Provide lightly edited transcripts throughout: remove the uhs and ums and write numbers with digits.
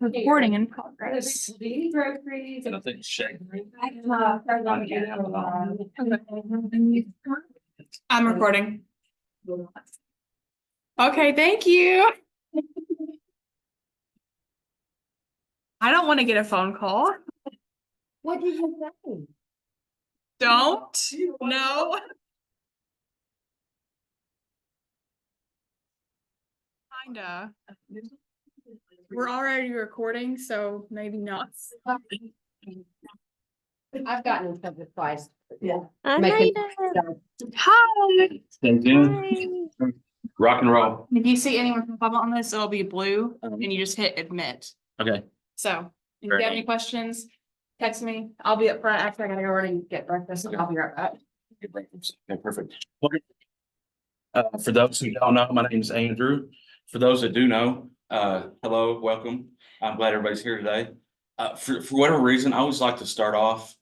Recording in progress. Nothing shake. I'm recording. Okay, thank you. I don't want to get a phone call. What did you say? Don't. No. Kinda. We're already recording, so maybe not. I've gotten in trouble twice. Yeah. Making- Hi. Stay tuned. Rock and roll. If you see anyone from comment on this, it'll be blue and you just hit admit. Okay. So if you have any questions, text me. I'll be up front after I gotta go run and get breakfast. I'll be right back. Okay, perfect. For those who don't know, my name is Andrew. For those that do know, hello, welcome. I'm glad everybody's here today. For whatever reason, I always like to start off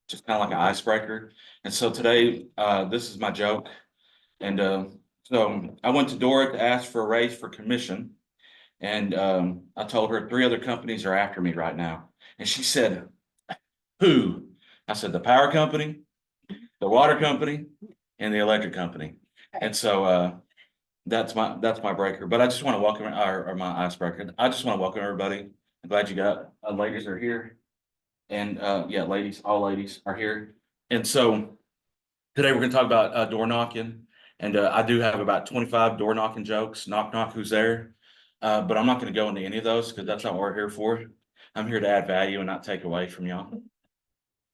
just kind of like an icebreaker. And so today, this is my joke. And so I went to Dora to ask for a raise for commission. And I told her 3 other companies are after me right now. And she said, who? I said, the power company, the water company, and the electric company. And so that's my breaker. But I just want to welcome or my icebreaker. I just want to welcome everybody. I'm glad you got ladies are here. And yeah, ladies, all ladies are here. And so today we're gonna talk about door knocking. And I do have about 25 door knocking jokes. Knock, knock, who's there? But I'm not gonna go into any of those because that's not what we're here for. I'm here to add value and not take away from y'all.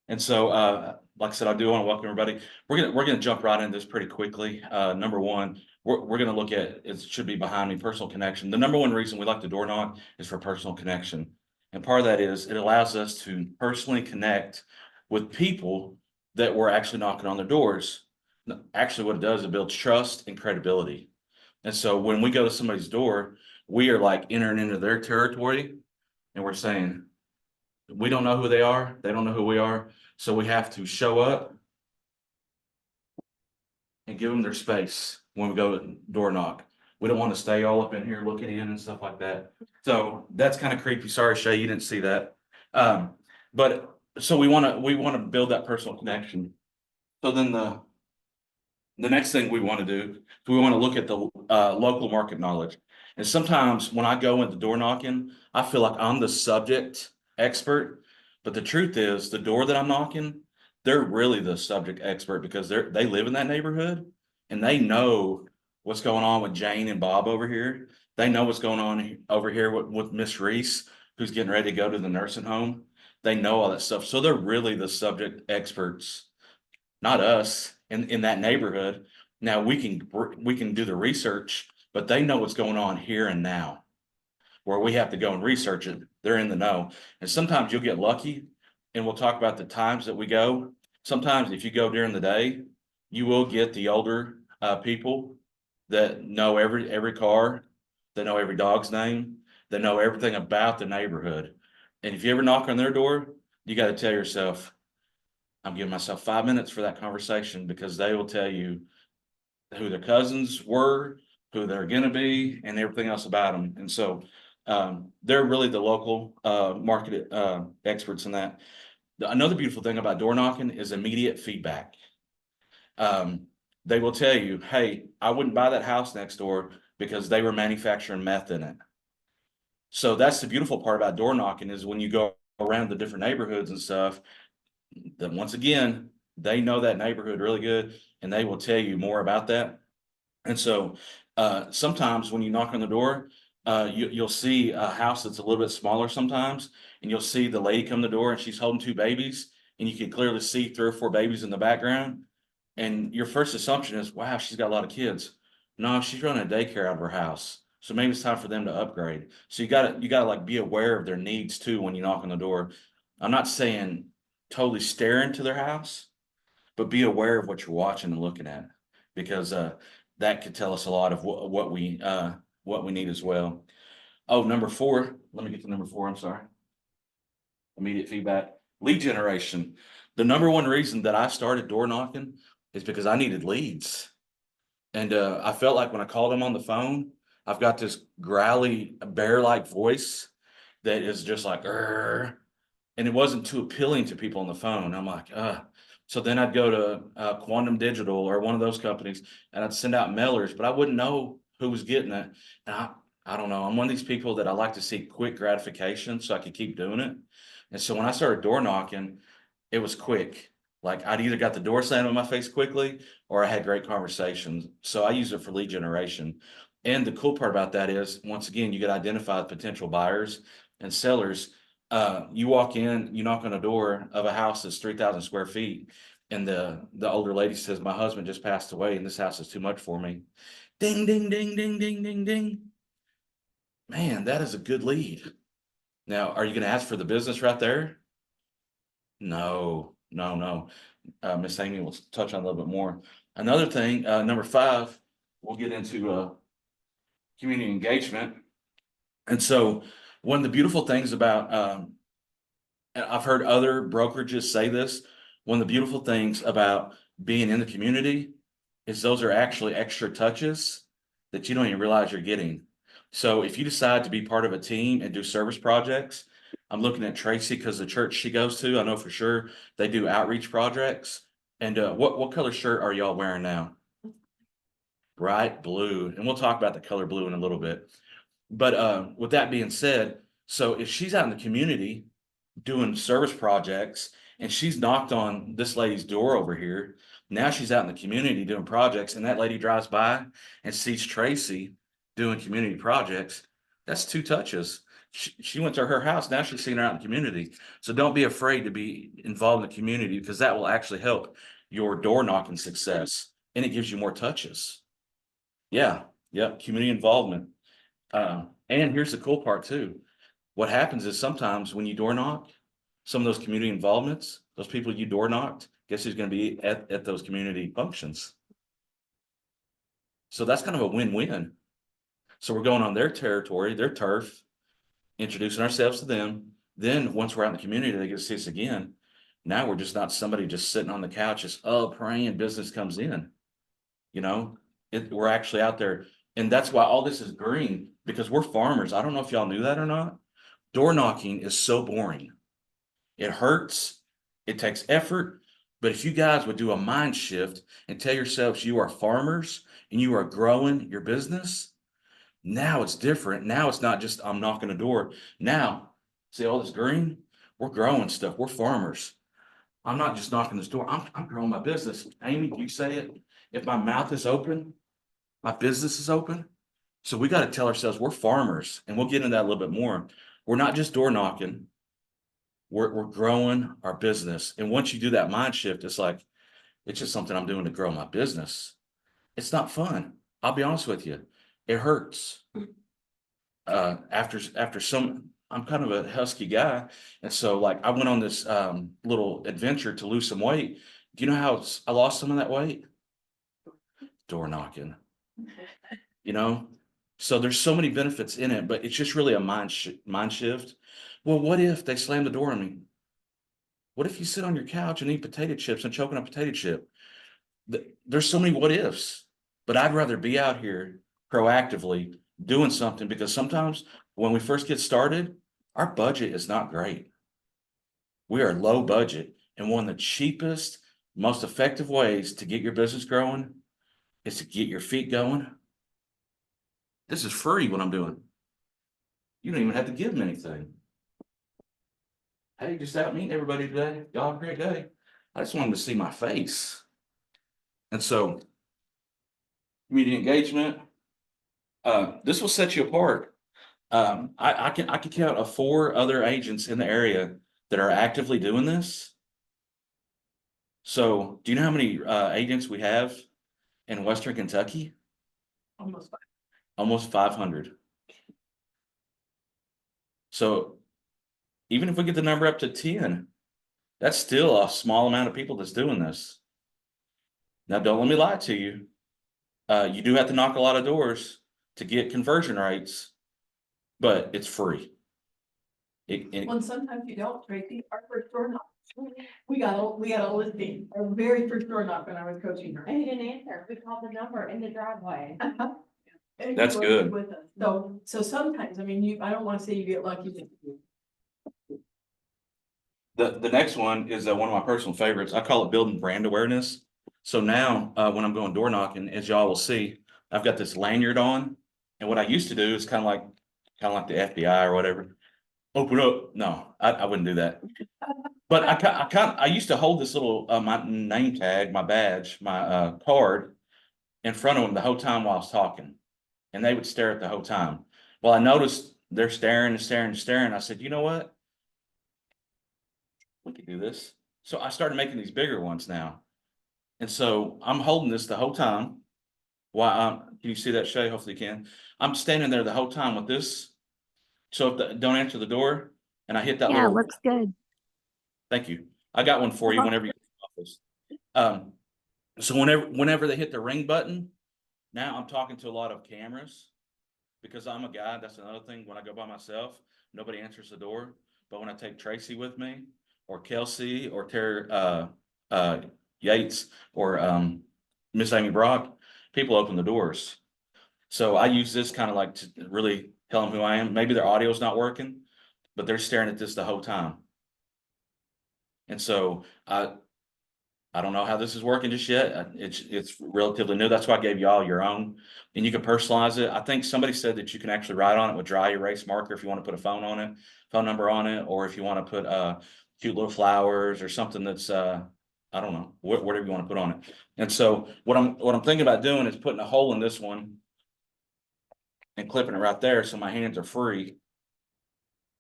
And so, like I said, I do want to welcome everybody. We're gonna jump right into this pretty quickly. Number one, we're gonna look at, it should be behind me, personal connection. The number one reason we like to door knock is for personal connection. And part of that is it allows us to personally connect with people that we're actually knocking on their doors. Actually, what it does, it builds trust and credibility. And so when we go to somebody's door, we are like entering into their territory and we're saying, we don't know who they are. They don't know who we are. So we have to show up and give them their space when we go to door knock. We don't want to stay all up in here looking in and stuff like that. So that's kind of creepy. Sorry, Shay, you didn't see that. But so we want to build that personal connection. So then the next thing we want to do is we want to look at the local market knowledge. And sometimes when I go into door knocking, I feel like I'm the subject expert. But the truth is, the door that I'm knocking, they're really the subject expert because they live in that neighborhood and they know what's going on with Jane and Bob over here. They know what's going on over here with Miss Reese, who's getting ready to go to the nursing home. They know all that stuff. So they're really the subject experts, not us in that neighborhood. Now we can do the research, but they know what's going on here and now. Where we have to go and research it, they're in the know. And sometimes you'll get lucky, and we'll talk about the times that we go. Sometimes if you go during the day, you will get the older people that know every car, that know every dog's name, that know everything about the neighborhood. And if you ever knock on their door, you got to tell yourself, I'm giving myself 5 minutes for that conversation because they will tell you who their cousins were, who they're gonna be, and everything else about them. And so they're really the local market experts in that. Another beautiful thing about door knocking is immediate feedback. They will tell you, hey, I wouldn't buy that house next door because they were manufacturing meth in it. So that's the beautiful part about door knocking is when you go around the different neighborhoods and stuff, that once again, they know that neighborhood really good and they will tell you more about that. And so sometimes when you knock on the door, you'll see a house that's a little bit smaller sometimes, and you'll see the lady come to the door and she's holding 2 babies, and you can clearly see 3 or 4 babies in the background. And your first assumption is, wow, she's got a lot of kids. No, she's running a daycare out of her house. So maybe it's time for them to upgrade. So you gotta like be aware of their needs too when you knock on the door. I'm not saying totally stare into their house, but be aware of what you're watching and looking at, because that could tell us a lot of what we need as well. Oh, number 4. Let me get to number 4. I'm sorry. Immediate feedback, lead generation. The number one reason that I started door knocking is because I needed leads. And I felt like when I called them on the phone, I've got this growly bear-like voice that is just like, "Grr," and it wasn't too appealing to people on the phone. I'm like, so then I'd go to Quantum Digital or one of those companies and I'd send out mailers, but I wouldn't know who was getting it. And I don't know. I'm one of these people that I like to see quick gratification so I could keep doing it. And so when I started door knocking, it was quick. Like I'd either got the door slammed in my face quickly or I had great conversations. So I use it for lead generation. And the cool part about that is, once again, you get identified potential buyers and sellers. You walk in, you knock on a door of a house that's 3,000 square feet, and the older lady says, "My husband just passed away, and this house is too much for me." Ding, ding, ding, ding, ding, ding, ding. Man, that is a good lead. Now, are you going to ask for the business right there? No, no, no. Miss Amy will touch on a little bit more. Another thing, number 5, we'll get into community engagement. And so, one of the beautiful things about, and I've heard other brokerages say this, one of the beautiful things about being in the community is those are actually extra touches that you don't even realize you're getting. So if you decide to be part of a team and do service projects, I'm looking at Tracy because the church she goes to, I know for sure they do outreach projects. And what color shirt are y'all wearing now? Bright blue, and we'll talk about the color blue in a little bit. But with that being said, so if she's out in the community doing service projects and she's knocked on this lady's door over here, now she's out in the community doing projects, and that lady drives by and sees Tracy doing community projects, that's 2 touches. She went to her house, now she's seeing her out in the community. So don't be afraid to be involved in the community, because that will actually help your door knocking success, and it gives you more touches. Yeah, yep, community involvement. And here's the cool part too. What happens is sometimes when you door knock, some of those community involvements, those people you door knocked, guess who's gonna be at those community functions? So that's kind of a win-win. So we're going on their territory, their turf, introducing ourselves to them. Then, once we're out in the community, they get to see us again. Now we're just not somebody just sitting on the couch, just, praying business comes in. You know, we're actually out there. And that's why all this is green, because we're farmers. I don't know if y'all knew that or not. Door knocking is so boring. It hurts, it takes effort, but if you guys would do a mind shift and tell yourselves you are farmers and you are growing your business, now it's different. Now it's not just I'm knocking a door. Now, see all this green? We're growing stuff. We're farmers. I'm not just knocking this door. I'm growing my business. Amy, you say it. If my mouth is open, my business is open. So we got to tell ourselves we're farmers, and we'll get into that a little bit more. We're not just door knocking. We're growing our business. And once you do that mind shift, it's like, it's just something I'm doing to grow my business. It's not fun. I'll be honest with you. It hurts. After some, I'm kind of a husky guy. And so like I went on this little adventure to lose some weight. Do you know how I lost some of that weight? Door knocking, you know? So there's so many benefits in it, but it's just really a mind shift. Well, what if they slam the door on me? What if you sit on your couch and eat potato chips and choke on a potato chip? There's so many what ifs, but I'd rather be out here proactively doing something, because sometimes when we first get started, our budget is not great. We are low budget, and one of the cheapest, most effective ways to get your business growing is to get your feet going. This is free what I'm doing. You don't even have to give them anything. Hey, just out meeting everybody today. Y'all have a great day. I just wanted to see my face. And so, community engagement, this will set you apart. I can count of 4 other agents in the area that are actively doing this. So, do you know how many agents we have in Western Kentucky? Almost 500. So, even if we get the number up to 10, that's still a small amount of people that's doing this. Now, don't let me lie to you. You do have to knock a lot of doors to get conversion rates, but it's free. Well, sometimes you don't, Tracy, our first door knock. We got a listing, our very first door knock when I was coaching her. And he didn't answer. We called the number in the driveway. And he That's worked good. With us, so sometimes, I mean, I don't wanna say you get lucky. The next one is one of my personal favorites. I call it building brand awareness. So now, when I'm going door knocking, as y'all will see, I've got this lanyard on. And what I used to do is kind of like the FBI or whatever. Open up. No, I wouldn't do that. But I used to hold this little, my name tag, my badge, my, card in front of them the whole time while I was talking. And they would stare at the whole time. Well, I noticed they're staring and staring and staring. I said, you know what? We could do this. So I started making these bigger ones now. And so I'm holding this the whole time. While can you see that, Shay? Hopefully you can. I'm standing there the whole time with this. So if don't answer the door and I hit that Yeah, little, looks good. thank you. I got one for you whenever you're in the office. So whenever they hit the ring button, now I'm talking to a lot of cameras because I'm a guy. That's another thing. When I go by myself, nobody answers the door. But when I take Tracy with me, or Kelsey, or Terry, Yates, or Miss Amy Brock, people open the doors. So I use this kind of like to really tell them who I am. Maybe their audio's not working, but they're staring at this the whole time. And so I don't know how this is working just yet. It's relatively new. That's why I gave y'all your own, and you can personalize it. I think somebody said that you can actually write on it with dry erase marker if you want to put a phone on it, phone number on it, or if you want to put cute little flowers or something that's I don't know, whatever you want to put on it. And so what I'm thinking about doing is putting a hole in this one and clipping it right there so my hands are free.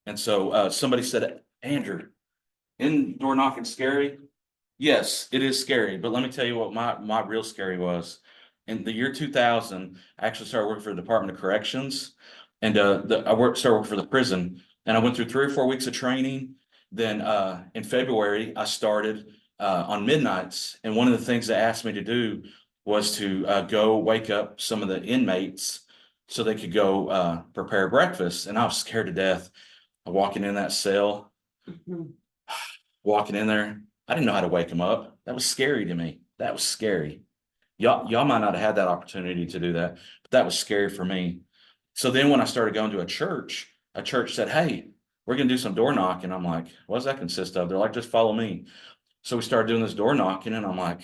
And so somebody said, Andrew, isn't door knocking scary? Yes, it is scary, but let me tell you what my real scary was. In the year 2000, I actually started working for the Department of Corrections, and started working for the prison, and I went through 3 or 4 weeks of training. Then in February, I started on midnights, and one of the things they asked me to do was to go wake up some of the inmates so they could go prepare breakfast, and I was scared to death. Walking in that cell, walking in there. I didn't know how to wake them up. That was scary to me. That was scary. Y'all might not have had that opportunity to do that, but that was scary for me. So then when I started going to a church said, hey, we're gonna do some door knocking. I'm like, what does that consist of? They're like, just follow me. So we started doing this door knocking, and I'm like,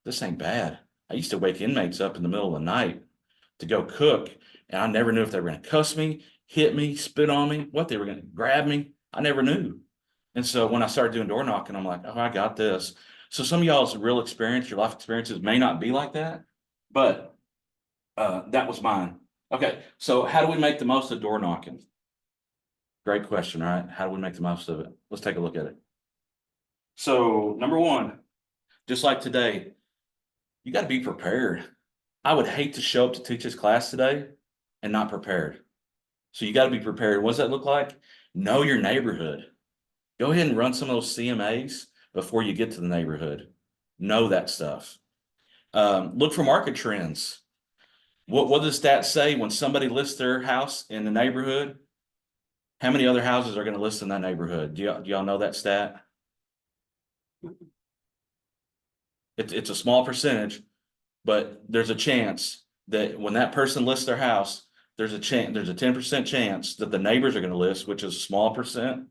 this ain't bad. I used to wake inmates up in the middle of the night to go cook, and I never knew if they were gonna cuss me, hit me, spit on me, what they were gonna grab me. I never knew. And so when I started doing door knocking, I'm like, oh, I got this. So some of y'all's real experience, your life experiences may not be like that, but that was mine. Okay, so how do we make the most of door knocking? Great question, right? How do we make the most of it? Let's take a look at it. So number one, just like today, you got to be prepared. I would hate to show up to teach this class today and not prepared. So you got to be prepared. What does that look like? Know your neighborhood. Go ahead and run some of those CMAs before you get to the neighborhood. Know that stuff. Look for market trends. What does that say when somebody lists their house in the neighborhood? How many other houses are going to list in that neighborhood? Do y'all know that stat? It's a small percentage, but there's a chance that when that person lists their house, there's a 10% chance that the neighbors are going to list, which is a small percent.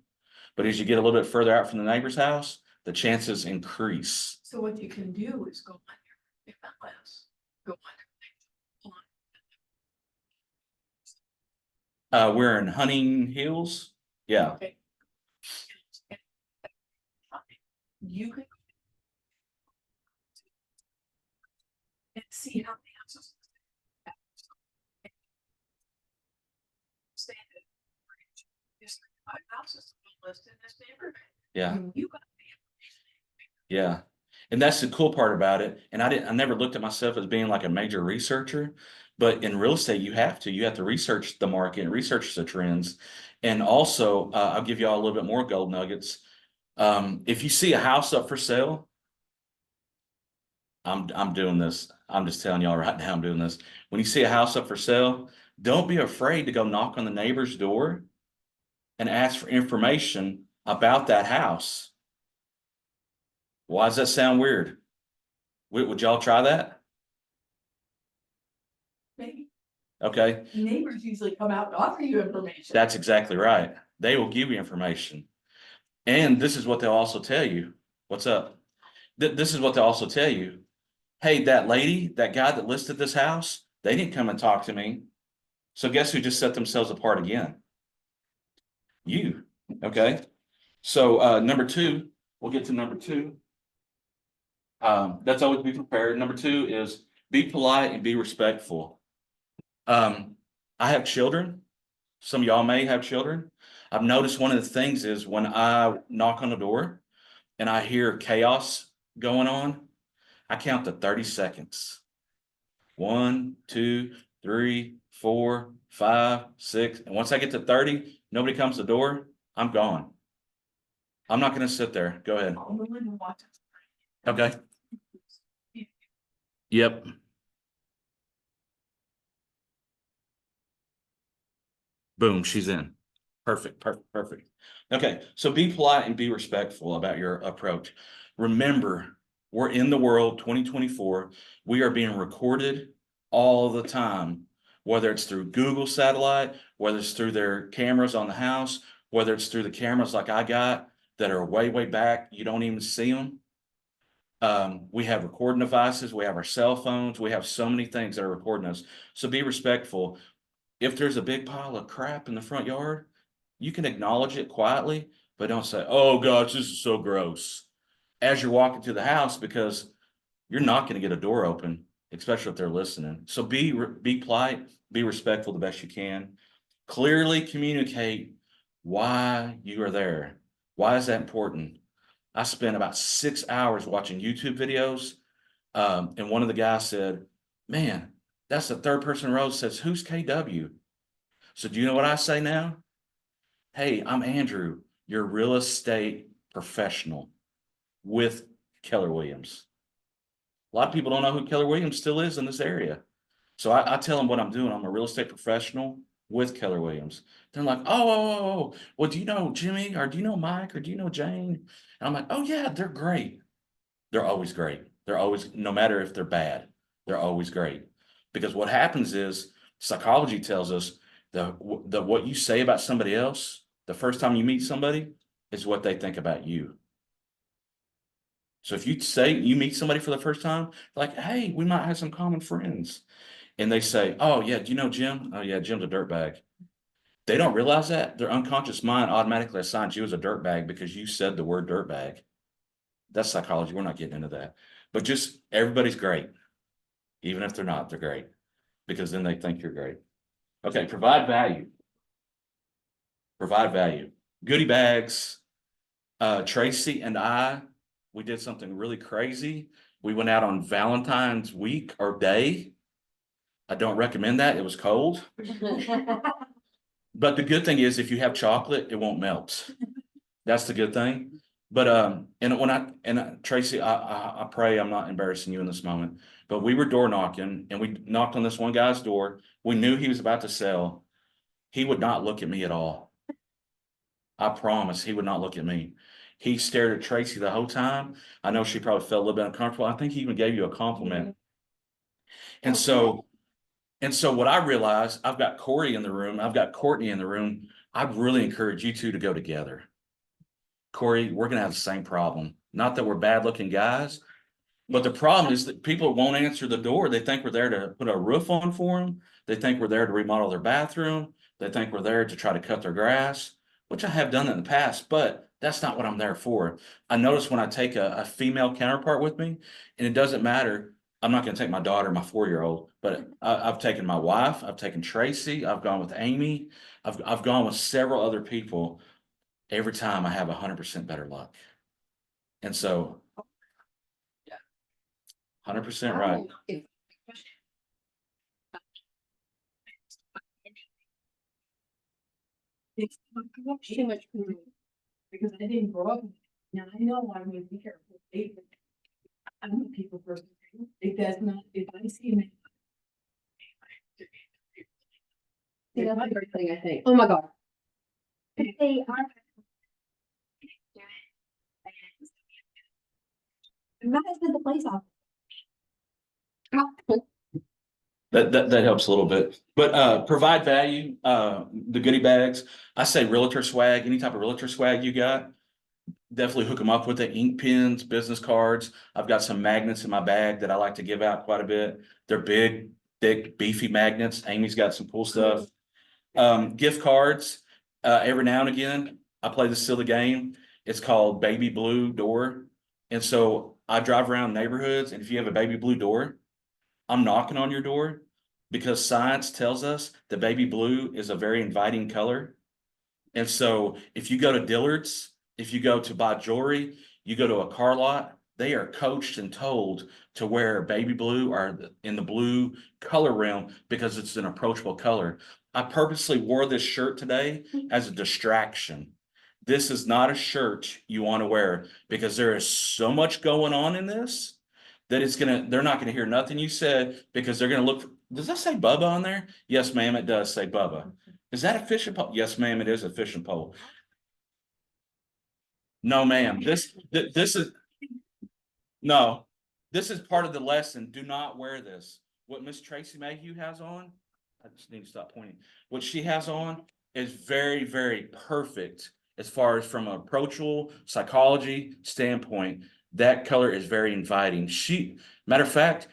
But as you get a little bit further out from the neighbor's house, the chances increase. So what you can do is go on your MLS, go on. We're in Hunting Hills. Yeah, Okay. You could. And see how many houses. Say that there's 5 houses listed in this neighborhood. yeah, You got yeah. And that's the cool part about it. And I never looked at myself as being like a major researcher, but in real estate, you have to research the market and research the trends. And also, I'll give you all a little bit more gold nuggets. If you see a house up for sale, I'm doing this. I'm just telling y'all right now, I'm doing this. When you see a house up for sale, don't be afraid to go knock on the neighbor's door and ask for information about that house. Why does that sound weird? Would y'all try that? maybe. Okay, Neighbors usually come out and offer you information. that's exactly right. They will give you information. And this is what they'll also tell you. What's up? This is what they'll also tell you. Hey, that lady, that guy that listed this house, they didn't come and talk to me. So guess who just set themselves apart again? You, okay? So number two, we'll get to number two. That's always be prepared. Number two is be polite and be respectful. I have children. Some of y'all may have children. I've noticed one of the things is when I knock on the door and I hear chaos going on, I count to 30 seconds. 1, 2, 3, 4, 5, 6. And once I get to 30, nobody comes to the door, I'm gone. I'm not going to sit there. Go ahead. I'm willing to watch it. Okay. Yep. Boom, she's in. Perfect, perfect, perfect. Okay, so be polite and be respectful about your approach. Remember, we're in the world 2024. We are being recorded all the time, whether it's through Google satellite, whether it's through their cameras on the house, whether it's through the cameras like I got that are way, way back. You don't even see them. We have recording devices. We have our cell phones. We have so many things that are recording us. So be respectful. If there's a big pile of crap in the front yard, you can acknowledge it quietly, but don't say, oh gosh, this is so gross, as you're walking to the house, because you're not going to get a door open, especially if they're listening. So be polite, be respectful the best you can. Clearly communicate why you are there. Why is that important? I spent about 6 hours watching YouTube videos. And one of the guys said, man, that's the third person in a row says, who's KW? So do you know what I say now? Hey, I'm Andrew, your real estate professional with Keller Williams. A lot of people don't know who Keller Williams still is in this area. So I tell them what I'm doing. I'm a real estate professional with Keller Williams. They're like, oh, well, do you know Jimmy, or do you know Mike, or do you know Jane? And I'm like, oh yeah, they're great. They're always great. They're always, no matter if they're bad, they're always great. Because what happens is psychology tells us that what you say about somebody else, the first time you meet somebody, is what they think about you. So if you say you meet somebody for the first time, like, hey, we might have some common friends. And they say, oh yeah, do you know Jim? Oh yeah, Jim's a dirtbag. They don't realize that. Their unconscious mind automatically assigns you as a dirtbag because you said the word dirtbag. That's psychology. We're not getting into that. But just everybody's great. Even if they're not, they're great. Because then they think you're great. Okay, provide value. Provide value. Goodie bags. Tracy and I, we did something really crazy. We went out on Valentine's week or day. I don't recommend that. It was cold. But the good thing is if you have chocolate, it won't melt. That's the good thing. But Tracy, I pray I'm not embarrassing you in this moment, but we were door knocking and we knocked on this one guy's door. We knew he was about to sell. He would not look at me at all. I promise he would not look at me. He stared at Tracy the whole time. I know she probably felt a little bit uncomfortable. I think he even gave you a compliment. And so what I realized, I've got Corey in the room. I've got Courtney in the room. I'd really encourage you two to go together. Corey, we're going to have the same problem. Not that we're bad looking guys, but the problem is that people won't answer the door. They think we're there to put a roof on for them. They think we're there to remodel their bathroom. They think we're there to try to cut their grass, which I have done in the past, but that's not what I'm there for. I notice when I take a female counterpart with me, and it doesn't matter. I'm not going to take my daughter, my 4-year-old, but I've taken my wife. I've taken Tracy. I've gone with Amy. I've gone with several other people. Every time I have 100% better luck. And so 100% right. It's too much food. Because I didn't grow up. Now I know I'm gonna be careful. I'm a people person. It does not, if I see him. See, that's the first thing I think. Oh my God. They are. My husband's a police officer. That helps a little bit, but, provide value, the goodie bags. I say realtor swag, any type of realtor swag you got. Definitely hook them up with the ink pens, business cards. I've got some magnets in my bag that I like to give out quite a bit. They're big, thick, beefy magnets. Amy's got some cool stuff. Gift cards, every now and again, I play this silly game. It's called Baby Blue Door. And so I drive around neighborhoods, and if you have a baby blue door, I'm knocking on your door because science tells us that baby blue is a very inviting color. And so if you go to Dillard's, if you go to buy jewelry, you go to a car lot, they are coached and told to wear baby blue or in the blue color realm because it's an approachable color. I purposely wore this shirt today as a distraction. This is not a shirt you want to wear because there is so much going on in this that they're not gonna hear nothing you said because they're gonna look. Does that say Bubba on there? Yes, ma'am, it does say Bubba. Is that a fishing pole? Yes, ma'am, it is a fishing pole. No, ma'am, this is, no, this is part of the lesson. Do not wear this. What Miss Tracy Mayhew has on, I just need to stop pointing. What she has on is very, very perfect as far as from an approachable psychology standpoint. That color is very inviting. Matter of fact,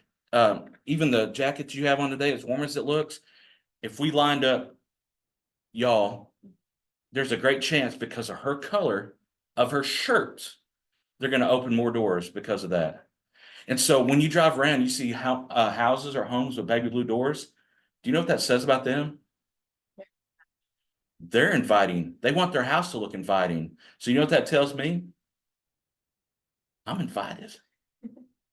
even the jacket you have on today, as warm as it looks, if we lined up, y'all, there's a great chance because of her color of her shirt, they're going to open more doors because of that. And so when you drive around, you see how houses or homes with baby blue doors. Do you know what that says about them? They're inviting. They want their house to look inviting. So you know what that tells me? I'm invited.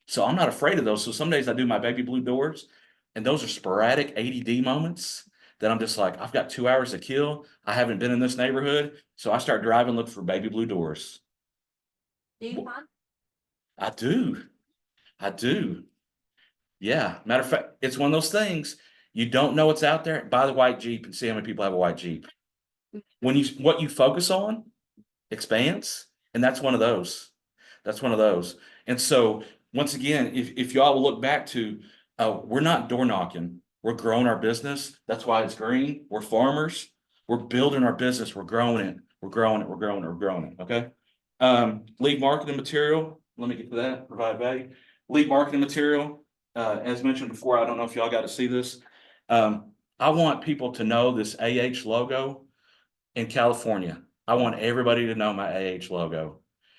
So I'm not afraid of those. So some days I do my baby blue doors, and those are sporadic ADD moments that I'm just like, I've got 2 hours to kill. I haven't been in this neighborhood. So I start driving, looking for baby blue doors. Do you hunt? I do. I do. Yeah. Matter of fact, it's one of those things. You don't know what's out there. Buy the white Jeep and see how many people have a white Jeep. What you focus on expands, and that's one of those. That's one of those. And so once again, if y'all will look back to, we're not door knocking. We're growing our business. That's why it's green. We're farmers. We're building our business. We're growing it. We're growing it. We're growing it. We're growing it. Okay. Lead marketing material. Let me get to that. Provide value. Lead marketing material. As mentioned before, I don't know if y'all got to see this. I want people to know this AH logo in California. I want everybody to know my AH logo.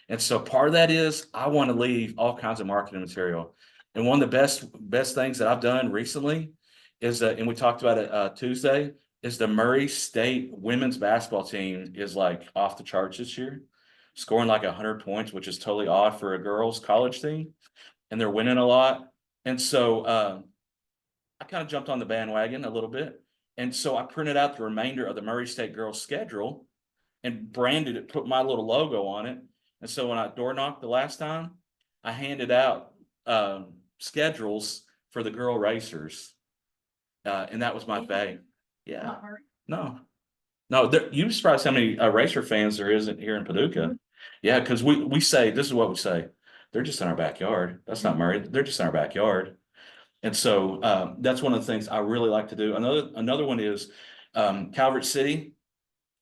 And so part of that is I want to leave all kinds of marketing material. And one of the best things that I've done recently is that, and we talked about it Tuesday, is the Murray State women's basketball team is like off the charts this year, scoring like 100 points, which is totally odd for a girls' college team, and they're winning a lot. And so I kind of jumped on the bandwagon a little bit. And so I printed out the remainder of the Murray State girls' schedule and branded it, put my little logo on it. And so when I door knocked the last time, I handed out schedules for the girl racers. And that was my bag. Yeah. No. You'd be surprised how many racer fans there isn't here in Paducah. Yeah, because we say, this is what we say. They're just in our backyard. That's not Murray. They're just in our backyard. And so that's one of the things I really like to do. Another one is Calvert City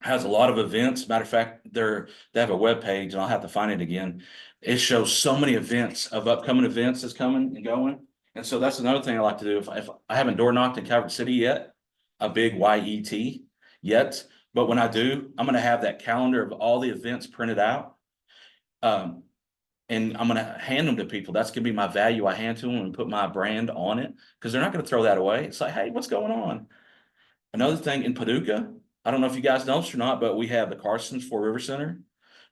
has a lot of events. Matter of fact, they have a web page, and I'll have to find it again. It shows so many events of upcoming events that's coming and going. And so that's another thing I like to do. If I haven't door knocked in Calvert City yet, a big YET yet, but when I do, I'm going to have that calendar of all the events printed out. And I'm going to hand them to people. That's going to be my value I hand to them and put my brand on it because they're not going to throw that away. It's like, hey, what's going on? Another thing in Paducah, I don't know if you guys know this or not, but we have the Carson's Four River Center.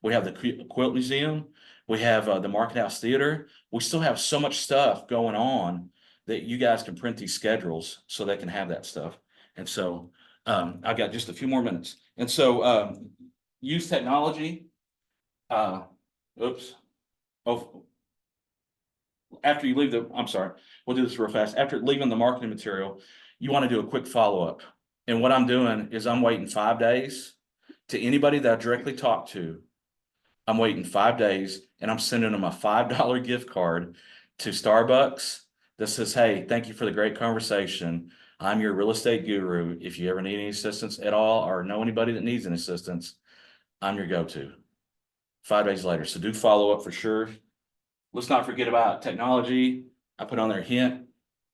We have the Quilt Museum. We have the Market House Theater. We still have so much stuff going on that you guys can print these schedules so they can have that stuff. And so I've got just a few more minutes. And so use technology. After you leave I'm sorry, we'll do this real fast. After leaving the marketing material, you want to do a quick follow-up. And what I'm doing is I'm waiting 5 days to anybody that I directly talk to. I'm waiting 5 days and I'm sending them a $5 gift card to Starbucks, that says, hey, thank you for the great conversation. I'm your real estate guru. If you ever need any assistance at all or know anybody that needs any assistance, I'm your go-to. 5 days later. So do follow up for sure. Let's not forget about technology. I put on their hint,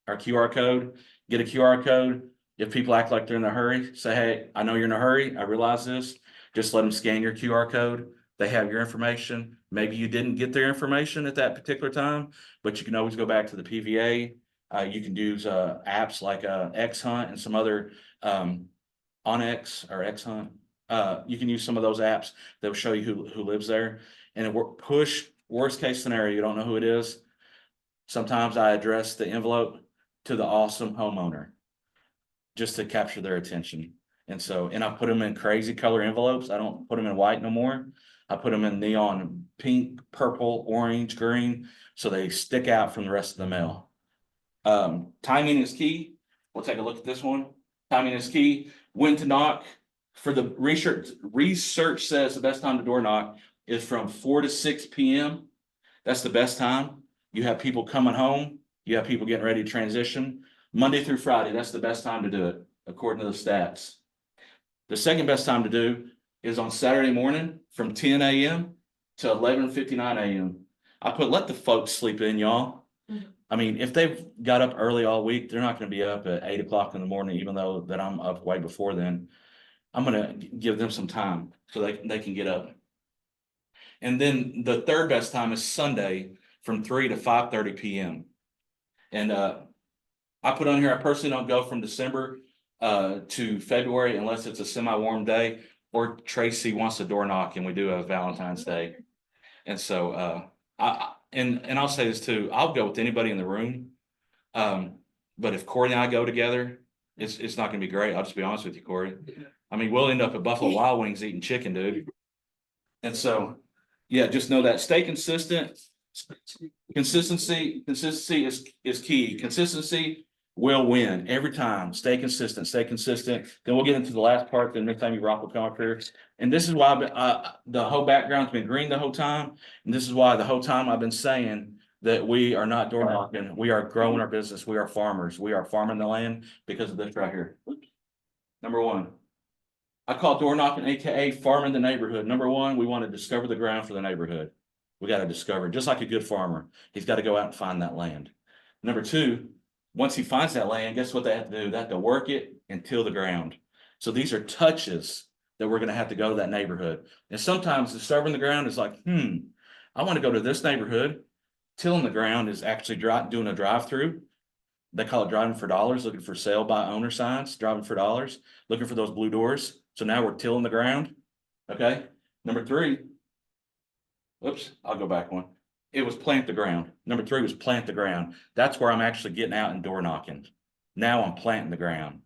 our QR code, get a QR code. If people act like they're in a hurry, say, hey, I know you're in a hurry. I realize this. Just let them scan your QR code. They have your information. Maybe you didn't get their information at that particular time, but you can always go back to the PVA. You can use apps like X Hunt and some other Onyx or X Hunt. You can use some of those apps that will show you who lives there. And push worst case scenario, you don't know who it is. Sometimes I address the envelope to the awesome homeowner just to capture their attention. And I put them in crazy color envelopes. I don't put them in white no more. I put them in neon pink, purple, orange, green, so they stick out from the rest of the mail. Timing is key. We'll take a look at this one. Timing is key. When to knock. For the research says the best time to door knock is from 4 to 6 p.m. That's the best time. You have people coming home. You have people getting ready to transition. Monday through Friday, that's the best time to do it, according to the stats. The second best time to do is on Saturday morning from 10 a.m. to 11:59 a.m. I put let the folks sleep in, y'all. I mean, if they've got up early all week, they're not going to be up at 8 o'clock in the morning, even though that I'm up way before then. I'm going to give them some time so they can get up. And then the third best time is Sunday from 3 to 5:30 p.m. And I put on here, I personally don't go from December to February unless it's a semi-warm day or Tracy wants to door knock and we do a Valentine's Day. And so I'll say this too, I'll go with anybody in the room. But if Corey and I go together, it's not gonna be great. I'll just be honest with you, Corey. I mean, we'll end up at Buffalo Wild Wings eating chicken, dude. And so, yeah, just know that stay consistent. Consistency is key. Consistency will win every time. Stay consistent, stay consistent. Then we'll get into the last part, then next time you rock will come up here. And this is why the whole background's been green the whole time. And this is why the whole time I've been saying that we are not door knocking. We are growing our business. We are farmers. We are farming the land because of this right here. Number one, I call door knocking, AKA farming the neighborhood. Number one, we want to discover the ground for the neighborhood. We got to discover, just like a good farmer, he's got to go out and find that land. Number two, once he finds that land, guess what they have to do? They have to work it and till the ground. So these are touches that we're going to have to go to that neighborhood. And sometimes discovering the ground is like, I want to go to this neighborhood. Tilling the ground is actually doing a drive-through. They call it driving for dollars, looking for sale by owner signs, driving for dollars, looking for those blue doors. So now we're tilling the ground. Okay. Number three. Oops, I'll go back one. It was plant the ground. Number three was plant the ground. That's where I'm actually getting out and door knocking. Now I'm planting the ground.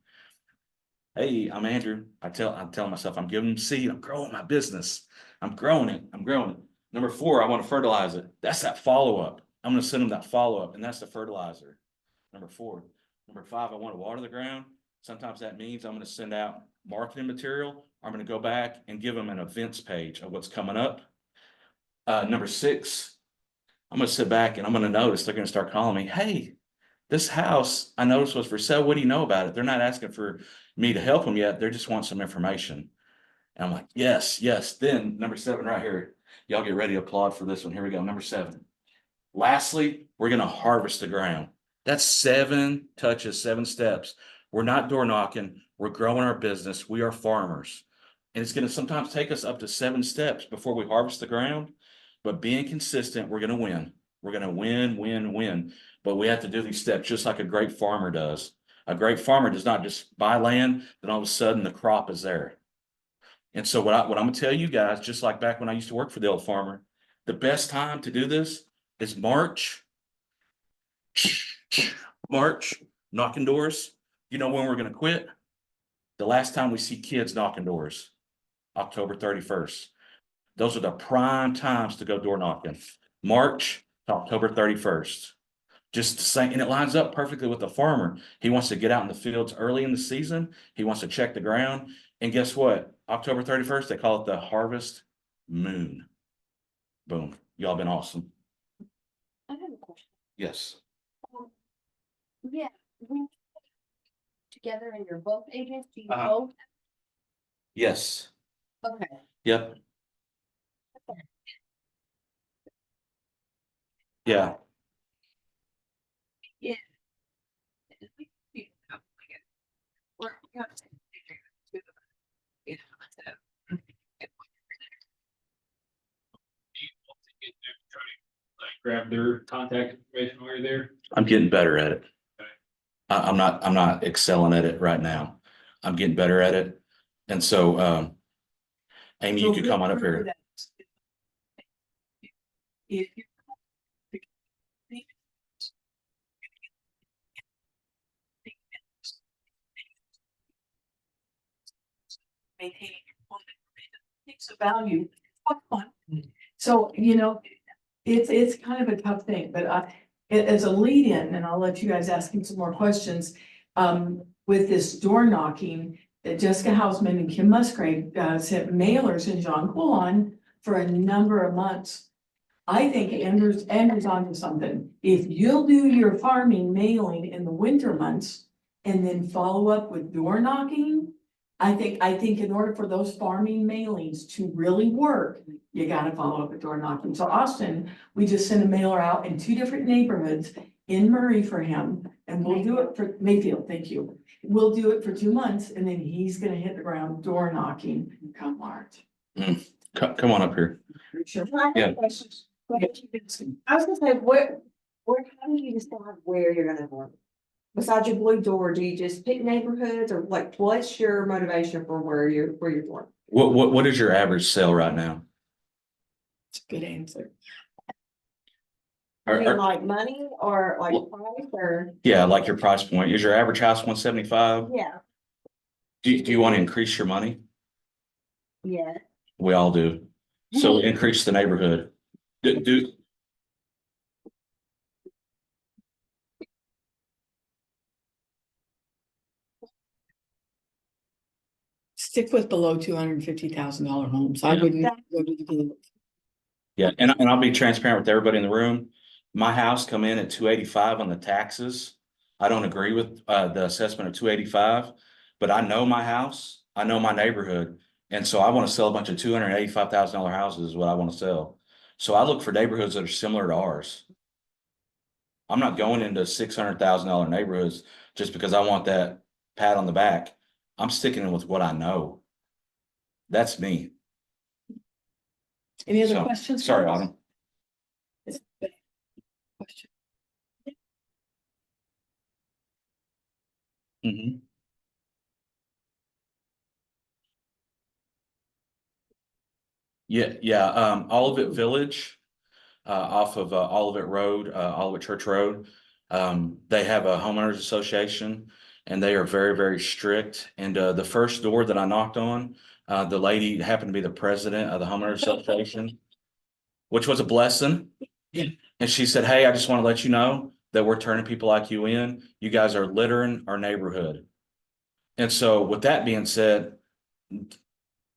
Hey, I'm Andrew. I'm telling myself I'm giving them seed. I'm growing my business. I'm growing it. I'm growing it. Number four, I want to fertilize it. That's that follow-up. I'm going to send them that follow-up, and that's the fertilizer. Number four. Number five, I want to water the ground. Sometimes that means I'm going to send out marketing material. I'm going to go back and give them an events page of what's coming up. Number six, I'm going to sit back and I'm going to notice they're going to start calling me. Hey, this house I noticed was for sale. What do you know about it? They're not asking for me to help them yet. They just want some information. And I'm like, yes, yes. Then number seven right here. Y'all get ready to applaud for this one. Here we go. Number seven. Lastly, we're going to harvest the ground. That's 7 touches, 7 steps. We're not door knocking. We're growing our business. We are farmers. And it's going to sometimes take us up to 7 steps before we harvest the ground. But being consistent, we're going to win. We're going to win, win, win. But we have to do these steps just like a great farmer does. A great farmer does not just buy land, then all of a sudden the crop is there. And so what I'm going to tell you guys, just like back when I used to work for the old farmer, the best time to do this is March. March, knocking doors. You know when we're going to quit? The last time we see kids knocking doors, October 31st. Those are the prime times to go door knocking. March to October 31st. Just the same, and it lines up perfectly with the farmer. He wants to get out in the fields early in the season. He wants to check the ground. And guess what? October 31st, they call it the harvest moon. Boom. Y'all been awesome. I have a question. Yes. Yeah, we together and you're both agents, do you Uh-huh. both? Yes, Okay. yep. Yeah, Grab their contact information while you're there. I'm getting better at it. I'm not excelling at it right now. I'm getting better at it. And so, Amy, you So could come on up remember here. that If you. Maintaining your phone information takes a value. What's fun? So, you know, it's kind of a tough thing, but as a lead-in, and I'll let you guys ask him some more questions. With this door knocking, Jessica Hausman and Kim Musgrave sent mailers in John Quilon for a number of months. I think Andrew's onto something. If you'll do your farming mailing in the winter months and then follow up with door knocking. I think in order for those farming mailings to really work, you gotta follow up with door knocking. So Austin, we just sent a mailer out in 2 different neighborhoods in Murray for him. And we'll do it for Mayfield, thank you. We'll do it for 2 months and then he's gonna hit the ground door knocking come March. Come on up here. Sure. Yeah. I was gonna say, how do you decide where you're gonna work? Besides your blue door, do you just pick neighborhoods or like, what's your motivation for where you're going? What is your average sale right now? It's a good answer. I mean, Are- like money or like Well- price or, Yeah, like your price point. Is your average house 175? yeah, Do you want to increase your money? yeah. We all do. So increase the neighborhood. Do, Stick with below $250,000 homes. I wouldn't go to the blue. yeah, and I'll be transparent with everybody in the room. My house come in at 285 on the taxes. I don't agree with the assessment of 285, but I know my house, I know my neighborhood. And so I want to sell a bunch of $285,000 houses is what I want to sell. So I look for neighborhoods that are similar to ours. I'm not going into $600,000 neighborhoods just because I want that pat on the back. I'm sticking with what I know. That's me. Any other So, questions? Sorry, folks? Autumn. Question. Mhm. Yeah, Olivet Village, off of Olivet Road, Olivet Church Road. They have a homeowners association and they are very, very strict. And the first door that I knocked on, the lady happened to be the president of the homeowners association, which was a blessing. Yeah. And she said, "Hey, I just want to let you know that we're turning people like you in. You guys are littering our neighborhood." And so with that being said,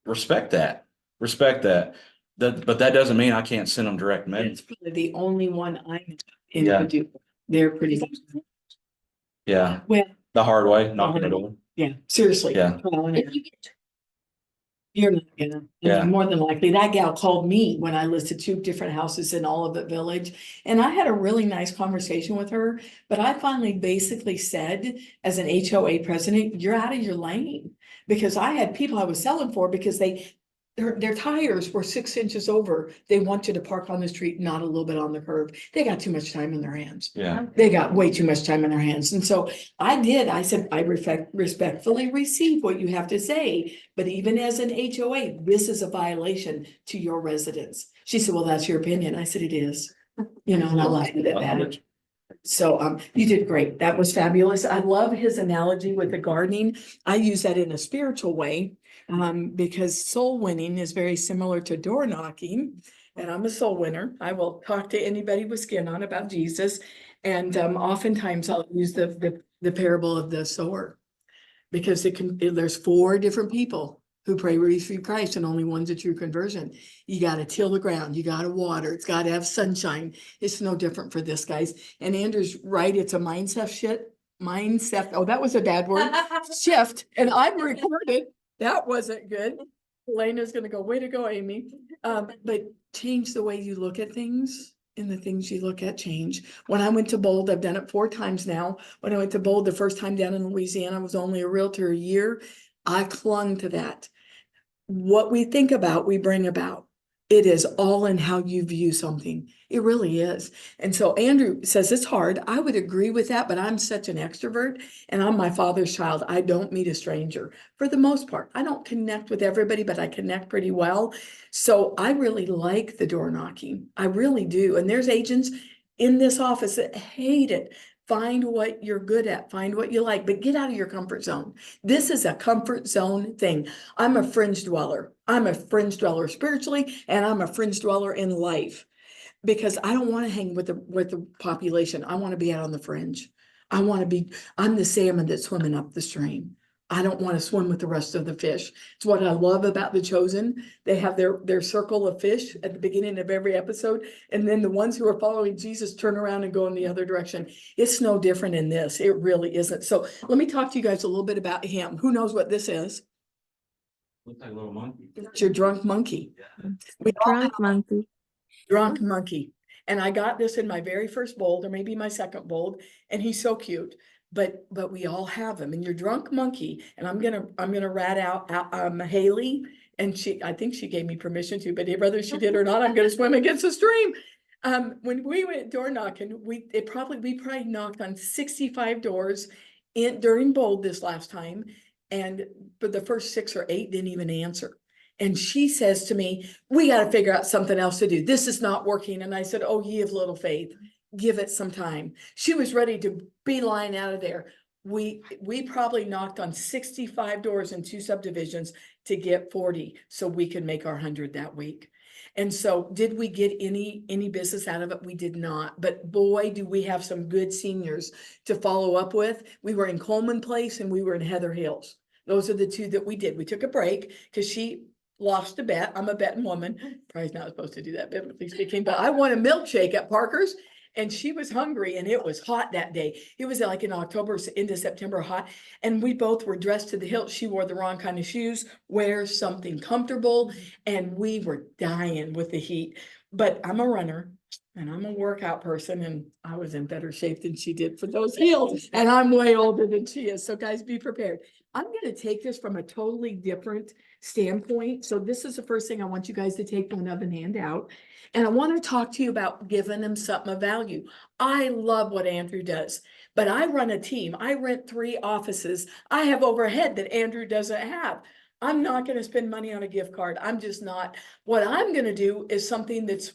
respect that, respect that. But that doesn't mean I can't send them direct mail. It's probably the only one I'm in Yeah. to do. They're pretty, Yeah, well, the hard way, knocking it over. yeah, seriously. Yeah. Trial and error. If you get You're not gonna, Yeah. more than likely, that gal called me when I listed 2 different houses in Olivet Village. And I had a really nice conversation with her, but I finally basically said, as an HOA president, you're out of your lane. Because I had people I was selling for because their tires were 6 inches over. They wanted to park on the street, not a little bit on the curb. They got too much time in their hands. Yeah, They got way too much time in their hands. And so I said, I respectfully receive what you have to say. But even as an HOA, this is a violation to your residents. She said, well, that's your opinion. I said, it is. You know, and I left it at that. So you did great. That was fabulous. I love his analogy with the gardening. I use that in a spiritual way. Because soul winning is very similar to door knocking. And I'm a soul winner. I will talk to anybody with skin on about Jesus. And oftentimes I'll use the parable of the sower. Because there's 4 different people who pray receive Christ and only one's a true conversion. You gotta till the ground, you gotta water, it's gotta have sunshine. It's no different for this, guys. And Andrew's right, it's a mindset mindset, oh, that was a bad word, shift, and I'm recorded. That wasn't good. Elena's gonna go, way to go, Amy. But change the way you look at things and the things you look at change. When I went to Bold, I've done it 4 times now. When I went to Bold the first time down in Louisiana, I was only a realtor a year. I clung to that. What we think about, we bring about. It is all in how you view something. It really is. And so Andrew says it's hard. I would agree with that, but I'm such an extrovert and I'm my father's child. I don't meet a stranger for the most part. I don't connect with everybody, but I connect pretty well. So I really like the door knocking. I really do. And there's agents in this office that hate it. Find what you're good at, find what you like, but get out of your comfort zone. This is a comfort zone thing. I'm a fringe dweller. I'm a fringe dweller spiritually, and I'm a fringe dweller in life. Because I don't want to hang with the population. I want to be out on the fringe. I'm the salmon that's swimming up the stream. I don't want to swim with the rest of the fish. It's what I love about The Chosen. They have their circle of fish at the beginning of every episode. And then the ones who are following Jesus turn around and go in the other direction. It's no different in this. It really isn't. So let me talk to you guys a little bit about him. Who knows what this is? Looks like a little monkey. It's your drunk monkey. We all have Drunk monkey. drunk monkey. And I got this in my very first Bold, or maybe my second Bold, and he's so cute. But we all have them. And your drunk monkey, and I'm gonna rat out Haley, and I think she gave me permission to, but whether she did or not, I'm gonna swim against the stream. When we went door knocking, we probably knocked on 65 doors during Bold this last time, and for the first 6 or 8 didn't even answer. And she says to me, we got to figure out something else to do. This is not working. And I said, oh, ye of little faith, give it some time. She was ready to beeline out of there. We probably knocked on 65 doors in 2 subdivisions to get 40 so we could make our 100 that week. And so did we get any business out of it? We did not. But boy, do we have some good seniors to follow up with. We were in Coleman Place and we were in Heather Hills. Those are the 2 that we did. We took a break because she lost a bet. I'm a betting woman. Probably not supposed to do that, biblically speaking, but I won a milkshake at Parker's and she was hungry and it was hot that day. It was like in October into September hot. And we both were dressed to the hilt. She wore the wrong kind of shoes, wear something comfortable. And we were dying with the heat, but I'm a runner and I'm a workout person and I was in better shape than she did for those heels. And I'm way older than she is. So guys, be prepared. I'm going to take this from a totally different standpoint. So this is the first thing I want you guys to take one of and hand out. And I want to talk to you about giving them something of value. I love what Andrew does, but I run a team. I rent 3 offices. I have overhead that Andrew doesn't have. I'm not going to spend money on a gift card. I'm just not. What I'm going to do is something that's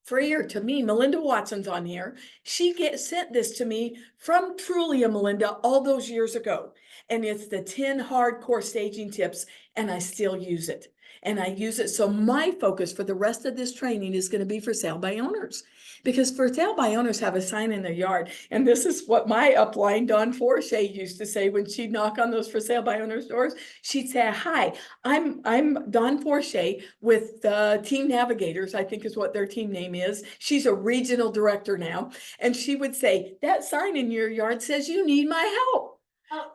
freer to me. Melinda Watson's on here. She sent this to me from Trulia Melinda all those years ago. And it's the 10 hardcore staging tips, and I still use it. And I use it. So my focus for the rest of this training is going to be for sale by owners. Because for sale by owners have a sign in their yard. And this is what my upline, Dawn Forshey, used to say when she'd knock on those for sale by owners doors. She'd say, hi, I'm Dawn Forshey with Team Navigators, I think is what their team name is. She's a regional director now. And she would say, that sign in your yard says you need my help.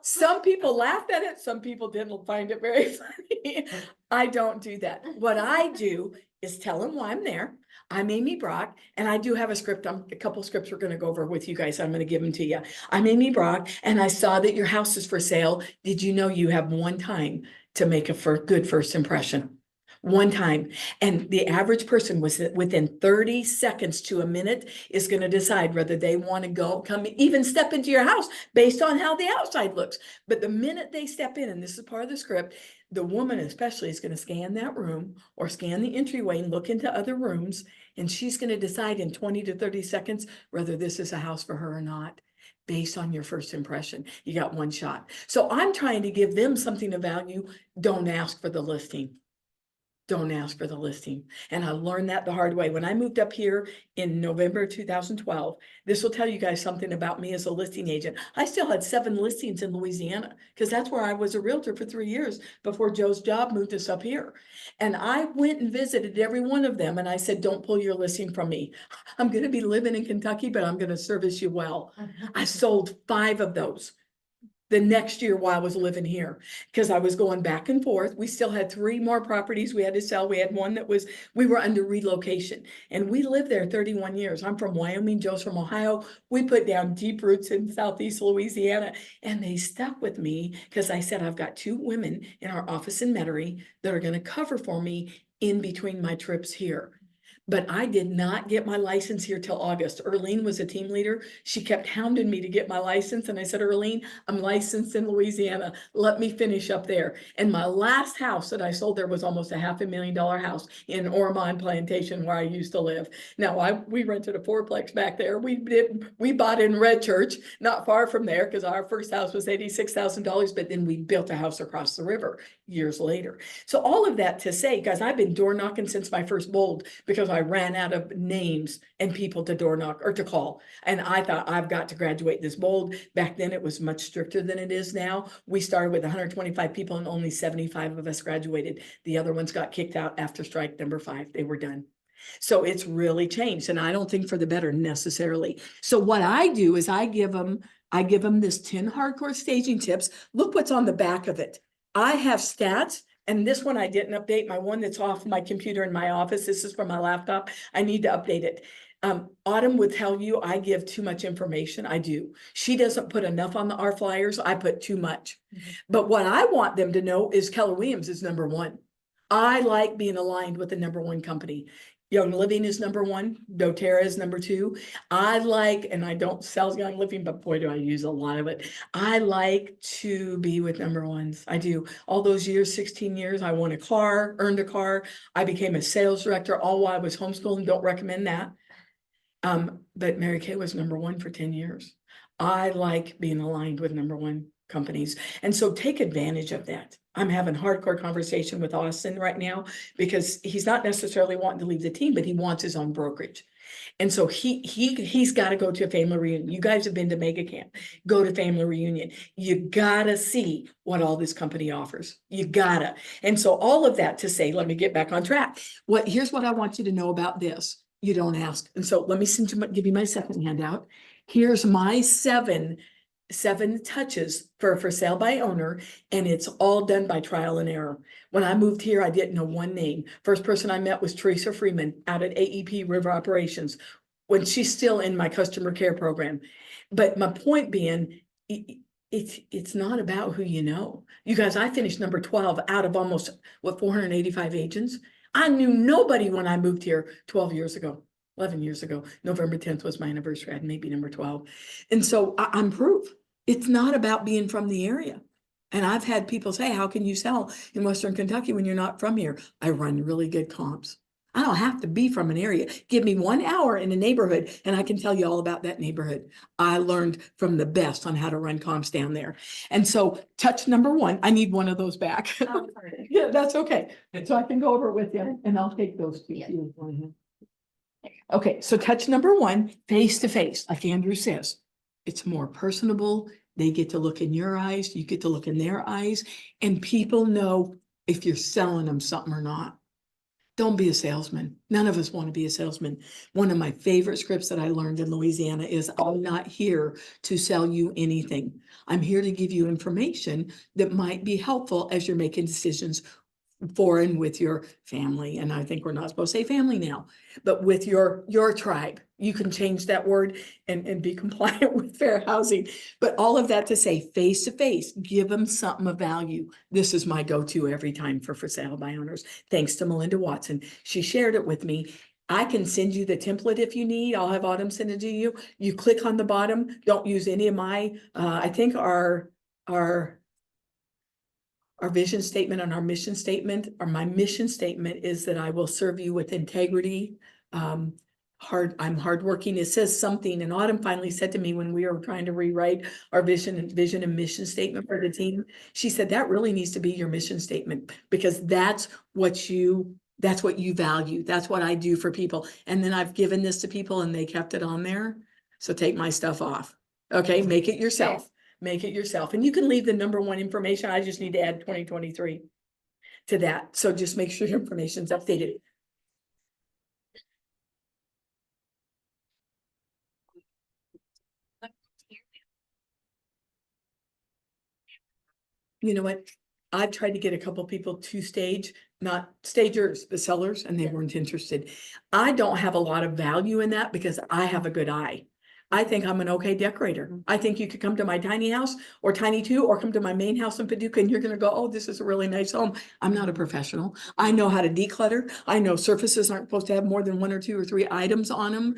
Some people laughed at it. Some people didn't find it very funny. I don't do that. What I do is tell them why I'm there. I'm Amy Brock, and I do have a script. A couple scripts we're going to go over with you guys. I'm going to give them to you. I'm Amy Brock, and I saw that your house is for sale. Did you know you have one time to make a good first impression? One time. And the average person was within 30 seconds to a minute is going to decide whether they want to come even step into your house based on how the outside looks. But the minute they step in, and this is part of the script, the woman especially is going to scan that room or scan the entryway and look into other rooms. And she's going to decide in 20 to 30 seconds whether this is a house for her or not. Based on your first impression, you got one shot. So I'm trying to give them something of value. Don't ask for the listing. don't ask for the listing. And I learned that the hard way. When I moved up here in November 2012, this will tell you guys something about me as a listing agent. I still had 7 listings in Louisiana because that's where I was a realtor for 3 years before Joe's job moved us up here. And I went and visited every one of them and I said, don't pull your listing from me. I'm going to be living in Kentucky, but I'm going to service you well. I sold 5 of those the next year while I was living here, because I was going back and forth. We still had 3 more properties we had to sell. We had one that we were under relocation and we lived there 31 years. I'm from Wyoming, Joe's from Ohio. We put down deep roots in Southeast Louisiana and they stuck with me because I said, I've got 2 women in our office in Metairie that are going to cover for me in between my trips here. But I did not get my license here till August. Erlene was a team leader. She kept hounding me to get my license. And I said, Erlene, I'm licensed in Louisiana. Let me finish up there. And my last house that I sold there was almost a $500,000 house in Ormond Plantation where I used to live. Now we rented a 4-plex back there. We bought in Red Church, not far from there, because our first house was $86,000, but then we built a house across the river years later. So all of that to say, guys, I've been door knocking since my first bold because I ran out of names and people to door knock or to call. And I thought I've got to graduate this bold. Back then it was much stricter than it is now. We started with 125 people and only 75 of us graduated. The other ones got kicked out after strike number 5. They were done. So it's really changed. And I don't think for the better necessarily. So what I do is I give them this 10 hardcore staging tips. Look what's on the back of it. I have stats. And this one I didn't update. My one that's off my computer in my office. This is from my laptop. I need to update it. Autumn would tell you I give too much information. I do. She doesn't put enough on our flyers. I put too much. But what I want them to know is Keller Williams is number 1. I like being aligned with the number 1 company. Young Living is number 1. doTERRA is number 2. I like, and I don't sell Young Living, but boy, do I use a lot of it. I like to be with number 1s. I do. All those years, 16 years, I won a car, earned a car. I became a sales director all while I was homeschooling. Don't recommend that. But Mary Kay was number 1 for 10 years. I like being aligned with number 1 companies. And so take advantage of that. I'm having hardcore conversation with Austin right now because he's not necessarily wanting to leave the team, but he wants his own brokerage. And so he's got to go to a family reunion. You guys have been to Mega Camp. Go to family reunion. You gotta see what all this company offers. You gotta. And so all of that to say, let me get back on track. Here's what I want you to know about this. You don't ask. And so let me give you my second handout. Here's my 7 touches for sale by owner, and it's all done by trial and error. When I moved here, I didn't know 1 name. First person I met was Teresa Freeman out at AEP River Operations, when she's still in my customer care program. But my point being, it's not about who you know. You guys, I finished number 12 out of almost 485 agents. I knew nobody when I moved here 12 years ago. 11 years ago. November 10th was my anniversary. I had maybe number 12. And so I'm proof. It's not about being from the area. And I've had people say, how can you sell in Western Kentucky when you're not from here? I run really good comps. I don't have to be from an area. Give me 1 hour in a neighborhood and I can tell you all about that neighborhood. I learned from the best on how to run comps down there. And so touch number 1, I need one of those back. Yeah, that's okay. So I can go over it with you and I'll take those to you. Okay, so touch number 1, face to face, like Andrew says. It's more personable. They get to look in your eyes. You get to look in their eyes. And people know if you're selling them something or not. Don't be a salesman. None of us want to be a salesman. One of my favorite scripts that I learned in Louisiana is, I'm not here to sell you anything. I'm here to give you information that might be helpful as you're making decisions for and with your family. And I think we're not supposed to say family now, but with your tribe. You can change that word and be compliant with fair housing. But all of that to say, face to face, give them something of value. This is my go-to every time for sale by owners. Thanks to Melinda Watson. She shared it with me. I can send you the template if you need. I'll have Autumn send it to you. You click on the bottom. Don't use any of my, I think our vision statement and our mission statement, or my mission statement, is that I will serve you with integrity, I'm hardworking. It says something, and Autumn finally said to me when we were trying to rewrite our vision and mission statement for the team. She said, that really needs to be your mission statement, because that's what you value. That's what I do for people. And then I've given this to people and they kept it on there. So take my stuff off. Okay, make it yourself. Make it yourself. And you can leave the number one information. I just need to add 2023 to that. So just make sure your information's updated. You know what? I've tried to get a couple people to stage, not stagers, the sellers, and they weren't interested. I don't have a lot of value in that because I have a good eye. I think I'm an okay decorator. I think you could come to my tiny house or tiny two, or come to my main house in Paducah and you're gonna go, oh, this is a really nice home. I'm not a professional. I know how to declutter. I know surfaces aren't supposed to have more than 1 or 2 or 3 items on them.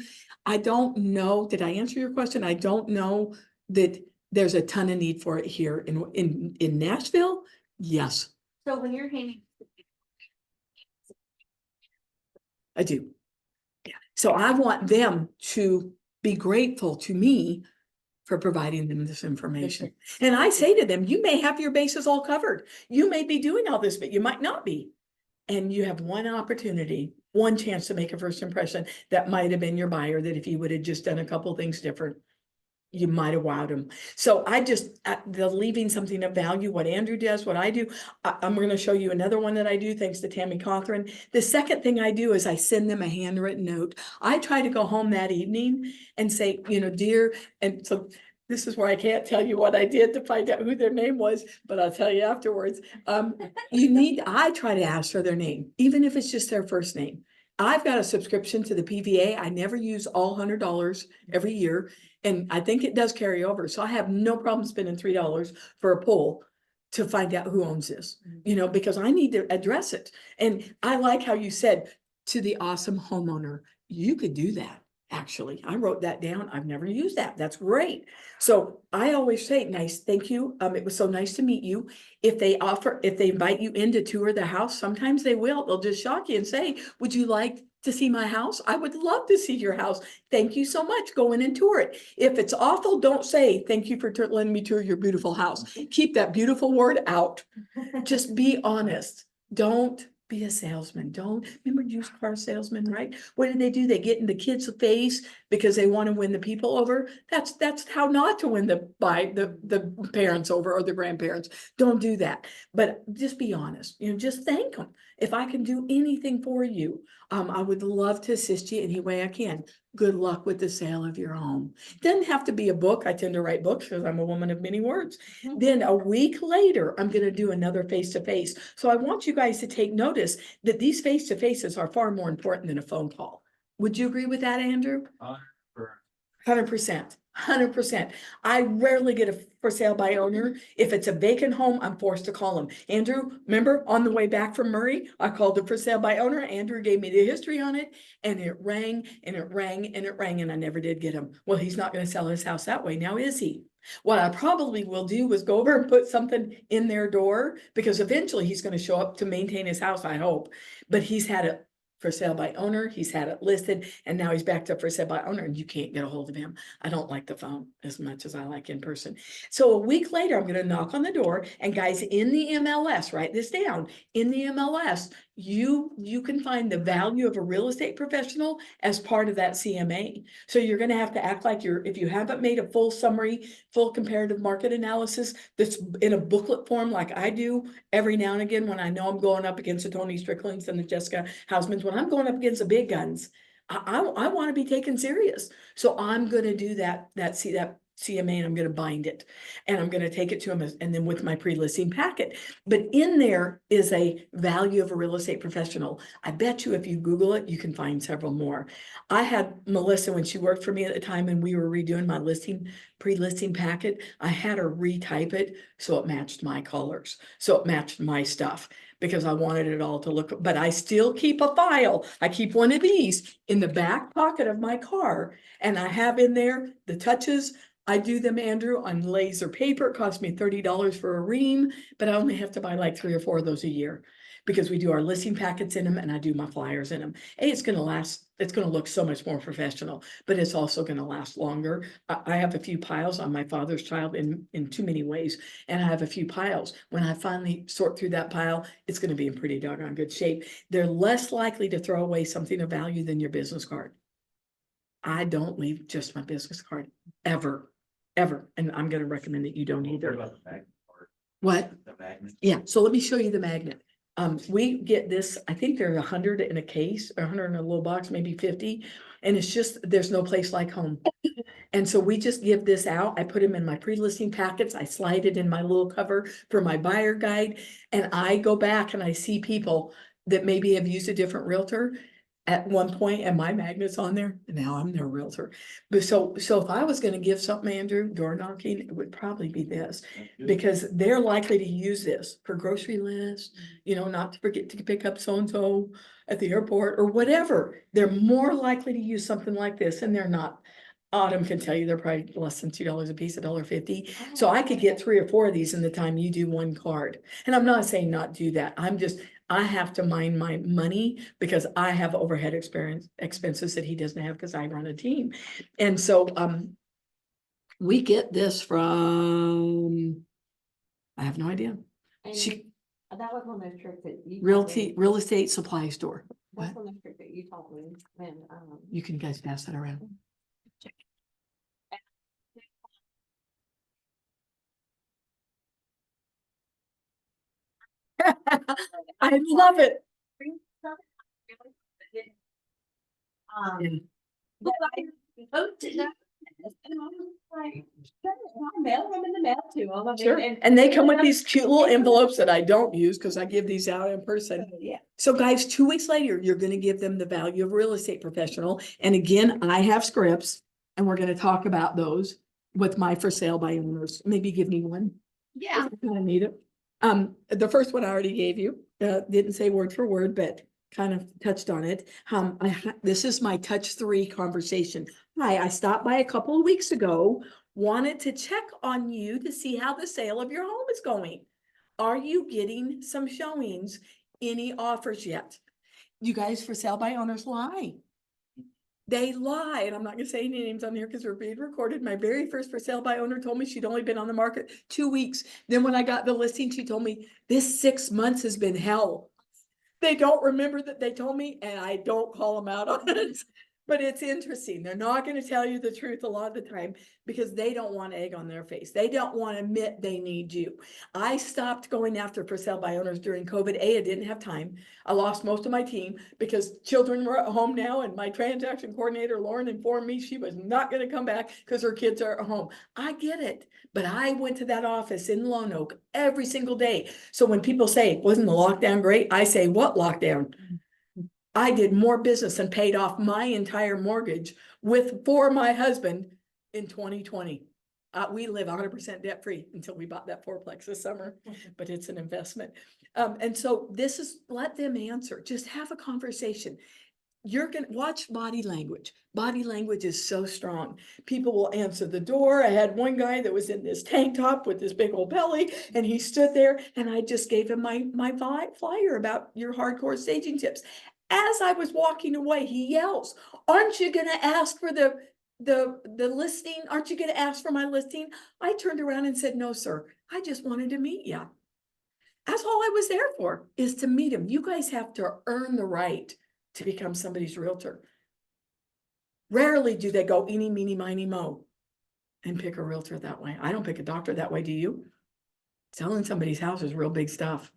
I don't know, did I answer your question? I don't know that there's a ton of need for it here in Nashville. Yes, So when you're hanging. I do. Yeah. So I want them to be grateful to me for providing them this information. And I say to them, you may have your bases all covered. You may be doing all this, but you might not be. And you have one opportunity, one chance to make a first impression that might have been your buyer, that if you would have just done a couple things different, you might have wowed them. So I just, the leaving something of value, what Andrew does, what I do. I'm going to show you another one that I do, thanks to Tammy Cawthorn. The second thing I do is I send them a handwritten note. I try to go home that evening and say, you know, dear, and so this is where I can't tell you what I did to find out who their name was, but I'll tell you afterwards. I try to ask for their name, even if it's just their first name. I've got a subscription to the PVA. I never use all $100 every year. And I think it does carry over. So I have no problem spending $3 for a poll to find out who owns this, you know, because I need to address it. And I like how you said to the awesome homeowner, you could do that. Actually, I wrote that down. I've never used that. That's great. So I always say, nice, thank you. It was so nice to meet you. If they invite you in to tour the house, sometimes they will. They'll just shock you and say, would you like to see my house? I would love to see your house. Thank you so much. Go in and tour it. If it's awful, don't say, thank you for letting me tour your beautiful house. Keep that beautiful word out. Just be honest. Don't be a salesman. Don't, remember used car salesman, right? What do? They get in the kid's face because they want to win the people over. That's how not to win the parents over or the grandparents. Don't do that. But just be honest. You know, just thank them. If I can do anything for you, I would love to assist you any way I can. Good luck with the sale of your home. Doesn't have to be a book. I tend to write books because I'm a woman of many words. Then a week later, I'm going to do another face-to-face. So I want you guys to take notice that these face-to-faces are far more important than a phone call. Would you agree with that, Andrew? 100%. 100%. I rarely get a for sale by owner. If it's a vacant home, I'm forced to call them. Andrew, remember on the way back from Murray, I called it for sale by owner. Andrew gave me the history on it, and it rang and it rang and it rang, and I never did get him. Well, he's not going to sell his house that way now, is he? What I probably will do is go over and put something in their door, because eventually he's going to show up to maintain his house, I hope. But he's had it for sale by owner, he's had it listed, and now he's backed up for sale by owner, and you can't get a hold of him. I don't like the phone as much as I like in person. So a week later, I'm going to knock on the door, and guys, in the MLS, write this down, in the MLS, you can find the value of a real estate professional as part of that CMA. So you're going to have to act like if you haven't made a full summary, full comparative market analysis that's in a booklet form like I do every now and again when I know I'm going up against the Tony Stricklands and the Jessica Hausmans, when I'm going up against the big guns, I want to be taken serious. So I'm going to do that CMA, and I'm going to bind it, and I'm going to take it to him, and then with my pre-listing packet. But in there is a value of a real estate professional. I bet you if you Google it, you can find several more. I had Melissa, when she worked for me at the time and we were redoing my pre-listing packet, I had her retype it so it matched my colors, so it matched my stuff, because I wanted it all to look, but I still keep a file. I keep one of these in the back pocket of my car, and I have in there the touches. I do them, Andrew, on laser paper. It costs me $30 for a ream, but I only have to buy like 3 or 4 of those a year, because we do our listing packets in them and I do my flyers in them. It's gonna last, it's gonna look so much more professional, but it's also gonna last longer. I have a few piles on my father's child in too many ways, and I have a few piles. When I finally sort through that pile, it's gonna be in pretty doggone good shape. They're less likely to throw away something of value than your business card. I don't leave just my business card, ever, and I'm gonna recommend that you don't either. What? The magnet. Yeah, so let me show you the magnet. We get this, I think there are 100 in a case, or 100 in a little box, maybe 50. And it's just, there's no place like home. And so we just give this out. I put them in my pre-listing packets. I slide it in my little cover for my buyer guide. And I go back and I see people that maybe have used a different realtor at one point, and my magnet's on there, and now I'm their realtor. But so if I was gonna give something, Andrew, door knocking, it would probably be this. Because they're likely to use this for grocery lists, not to forget to pick up so-and-so at the airport or whatever. They're more likely to use something like this, and they're not. Autumn can tell you they're probably less than $2 a piece, $1.50. So I could get 3 or 4 of these in the time you do one card. And I'm not saying not do that. I have to mind my money because I have overhead expenses that he doesn't have because I run a team. And so, we get this from, I have no idea. And She, that was one of those tricks that you. real estate supply store. That's What? one of those tricks that you taught me when, You can guys pass that around. I love it. um, but I voted it. And I was like, I mail them in the mail to them. I mean, Sure. And they come with these cute little envelopes that I don't use because I give these out in person. Yeah. So guys, 2 weeks later, you're gonna give them the value of a real estate professional. And again, I have scripts and we're gonna talk about those with my for sale by owners. Maybe give me one. Yeah. I need it. The first one I already gave you, didn't say word for word, but kind of touched on it. This is my touch 3 conversation. Hi, I stopped by a couple of weeks ago, wanted to check on you to see how the sale of your home is going. Are you getting some showings? Any offers yet? You guys for sale by owners lie. They lie, and I'm not gonna say any names on here because we're being recorded. My very first for sale by owner told me she'd only been on the market 2 weeks. Then when I got the listing, she told me this 6 months has been hell. They don't remember that they told me, and I don't call them out on it. But it's interesting. They're not going to tell you the truth a lot of the time because they don't want egg on their face. They don't want to admit they need you. I stopped going after for sale by owners during COVID. I didn't have time. I lost most of my team because children were at home now, and my transaction coordinator, Lauren, informed me she was not going to come back because her kids are at home. I get it. But I went to that office in Lone Oak every single day. So when people say, wasn't the lockdown great? I say, what lockdown? I did more business and paid off my entire mortgage for my husband in 2020. We live 100% debt free until we bought that fourplex this summer, but it's an investment. And so this is, let them answer, just have a conversation. You're going to watch body language. Body language is so strong. People will answer the door. I had one guy that was in this tank top with this big old belly, and he stood there, and I just gave him my flyer about your hardcore staging tips. As I was walking away, he yells, aren't you going to ask for the listing? Aren't you going to ask for my listing? I turned around and said, no, sir, I just wanted to meet you. That's all I was there for, is to meet him. You guys have to earn the right to become somebody's realtor. Rarely do they go eeny, meeny, miny, mo and pick a realtor that way. I don't pick a doctor that way, do you? Selling somebody's house is real big stuff.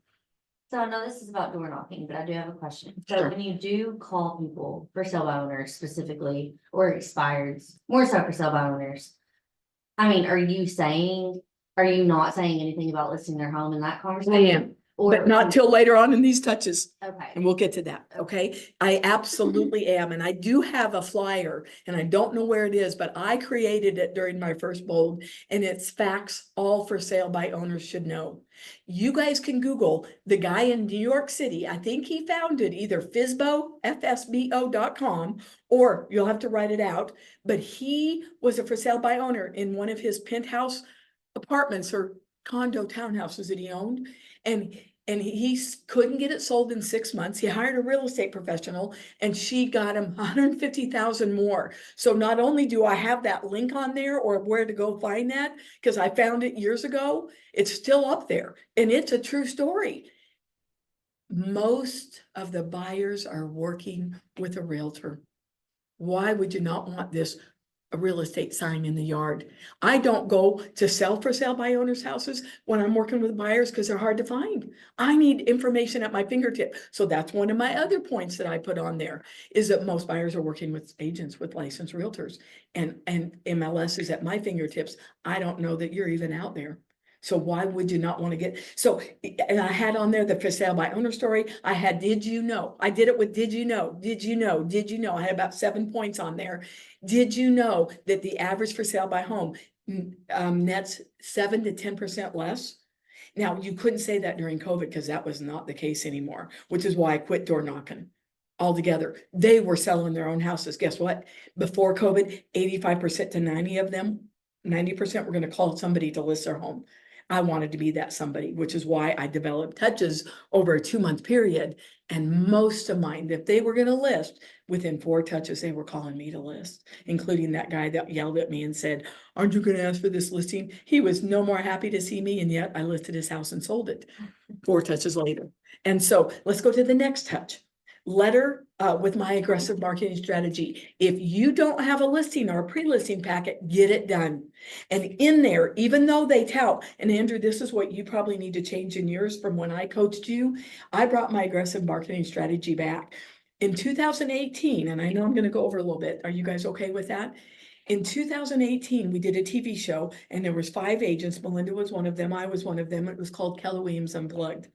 So I know this is about door knocking, but I do have a question. So Sure. when you do call people for sale by owners specifically, or expireds, more so for sale by owners. I mean, are you not saying anything about listing their home in that conversation? I am, but not till later on in these touches. Okay. And we'll get to that, okay? I absolutely am, and I do have a flyer, and I don't know where it is, but I created it during my first bold, and it's facts all for sale by owners should know. You guys can Google the guy in New York City. I think he founded either FSBO.com, or you'll have to write it out, but he was a for sale by owner in one of his penthouse apartments or condo townhouses that he owned. And And couldn't get it sold in 6 months. He hired a real estate professional and she got him 150,000 more. So not only do I have that link on there or where to go find that, because I found it years ago, it's still up there and it's a true story. Most of the buyers are working with a realtor. Why would you not want this a real estate sign in the yard? I don't go to sell for sale by owners' houses when I'm working with buyers because they're hard to find. I need information at my fingertip. So that's one of my other points that I put on there is that most buyers are working with agents, with licensed realtors, and MLS is at my fingertips. I don't know that you're even out there. So why would you not want to get, so, and I had on there the for sale by owner story. I had, did you know? I did it with, did you know? Did you know? Did you know? I had about 7 points on there. Did you know that the average for sale by home nets 7 to 10% less? Now, you couldn't say that during COVID because that was not the case anymore, which is why I quit door knocking altogether. They were selling their own houses. Guess what? Before COVID, 85% to 90 of them, 90% were going to call somebody to list their home. I wanted to be that somebody, which is why I developed touches over a 2-month period. And most of mine, if they were going to list, within 4 touches, they were calling me to list, including that guy that yelled at me and said, aren't you going to ask for this listing? He was no more happy to see me. And yet I listed his house and sold it 4 touches later. And so let's go to the next touch. Letter with my aggressive marketing strategy. If you don't have a listing or a pre-listing packet, get it done. And in there, even though they tout, and Andrew, this is what you probably need to change in yours from when I coached you, I brought my aggressive marketing strategy back. In 2018, and I know I'm going to go over a little bit. Are you guys okay with that? In 2018, we did a TV show and there was 5 agents. Melinda was one of them. I was one of them. It was called Keller Williams Unplugged.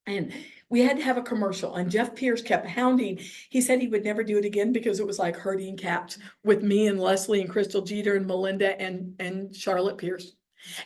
And we had to have a commercial and Jeff Pierce kept hounding. He said he would never do it again because it was like herding cats with me and Leslie and Crystal Jeter and Melinda and Charlotte Pierce.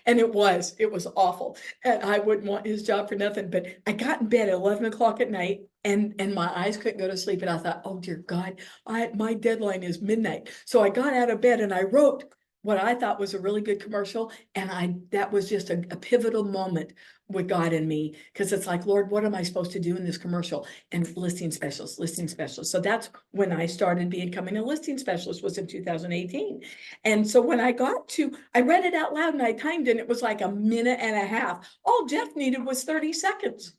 And it was awful. And I wouldn't want his job for nothing, but I got in bed at 11 o'clock at night and my eyes couldn't go to sleep. And I thought, oh dear God, my deadline is midnight. So I got out of bed and I wrote what I thought was a really good commercial. And that was just a pivotal moment with God and me, because it's like, Lord, what am I supposed to do in this commercial? And listing specialist. So that's when I started becoming a listing specialist, was in 2018. And so when I read it out loud and I timed it, and it was like 1.5 minutes. All Jeff needed was 30 seconds.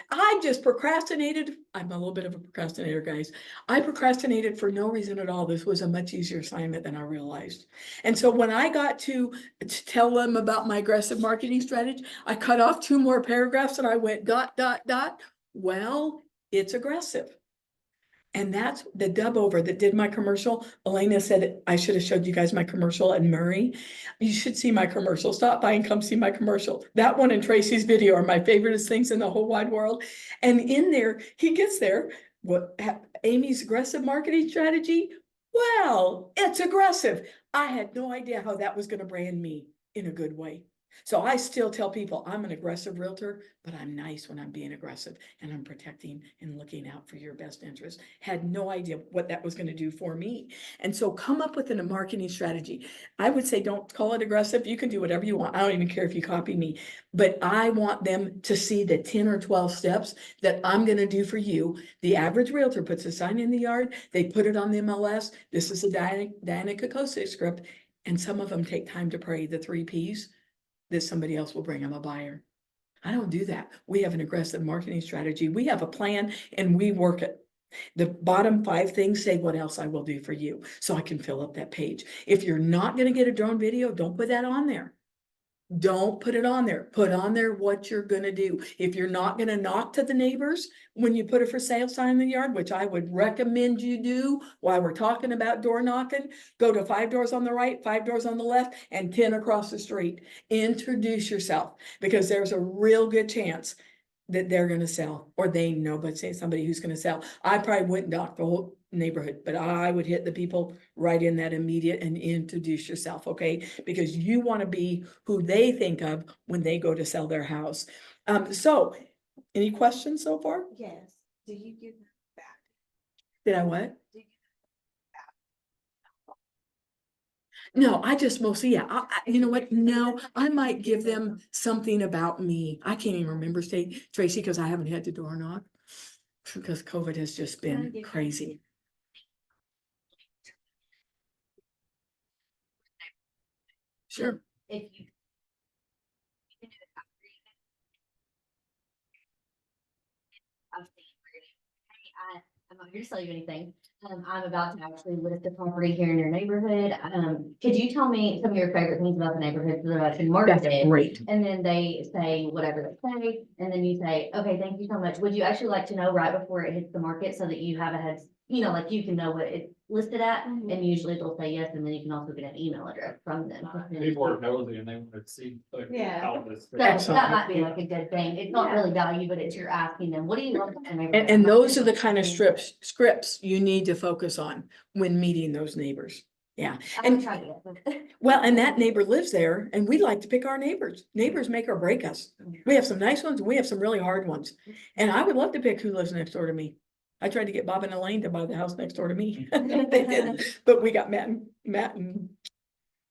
I just procrastinated. I'm a little bit of a procrastinator, guys. I procrastinated for no reason at all. This was a much easier assignment than I realized. And so when I got to tell them about my aggressive marketing strategy, I cut off 2 more paragraphs and I went ... Well, it's aggressive. And that's the dub over that did my commercial. Elena said, I should have showed you guys my commercial at Murray. You should see my commercial. Stop by and come see my commercial. That one and Tracy's video are my favoriteest things in the whole wide world. And in there, he gets there. What Amy's aggressive marketing strategy? Well, it's aggressive. I had no idea how that was going to brand me in a good way. So I still tell people I'm an aggressive realtor, but I'm nice when I'm being aggressive and I'm protecting and looking out for your best interest. Had no idea what that was going to do for me. And so come up with a marketing strategy. I would say don't call it aggressive. You can do whatever you want. I don't even care if you copy me, but I want them to see the 10 or 12 steps that I'm going to do for you. The average realtor puts a sign in the yard. They put it on the MLS. This is a Diana Kokosic script. And some of them take time to pray the 3 Ps. That somebody else will bring them a buyer. I don't do that. We have an aggressive marketing strategy. We have a plan and we work it. The bottom 5 things say what else I will do for you so I can fill up that page. If you're not going to get a drone video, don't put that on there. Don't put it on there. Put on there what you're going to do. If you're not going to knock to the neighbors when you put a for sale sign in the yard, which I would recommend you do while we're talking about door knocking, go to 5 doors on the right, 5 doors on the left, and 10 across the street. Introduce yourself, because there's a real good chance that they're going to sell, or they know, but say somebody who's going to sell. I probably wouldn't knock the whole neighborhood, but I would hit the people right in that immediate and introduce yourself, okay? Because you want to be who they think of when they go to sell their house. So any questions so far? Yes. Do you give them back? Did I what? Do you No, I just mostly, yeah, you know what? No, I might give them something about me. I can't even remember Tracy, because I haven't had to door knock. Because COVID has just been crazy. Sure. If you. You can do it after you get- I was thinking we're gonna- Hey, I'm not here to sell you anything. I'm about to actually list a property here in your neighborhood. Could you tell me some of your favorite things about the neighborhood so that I can market That's it? great. And then they say whatever they say, and then you say, okay, thank you so much. Would you actually like to know right before it hits the market so that you have a head, like you can know what it's listed at? And usually they'll say yes, and then you can also get an email address from them. People are nosy and they want to see like Yeah. how this. So that might be like a good thing. It's not Yeah. really value, but it's you're asking them, what do you want? And those are the kind of scripts you need to focus on when meeting those neighbors. Yeah, I'm and trying to. well, and that neighbor lives there and we like to pick our neighbors. Neighbors make or break us. We have some nice ones and we have some really hard ones. And I would love to pick who lives next door to me. I tried to get Bob and Elaine to buy the house next door to me. They didn't, but we got Matt and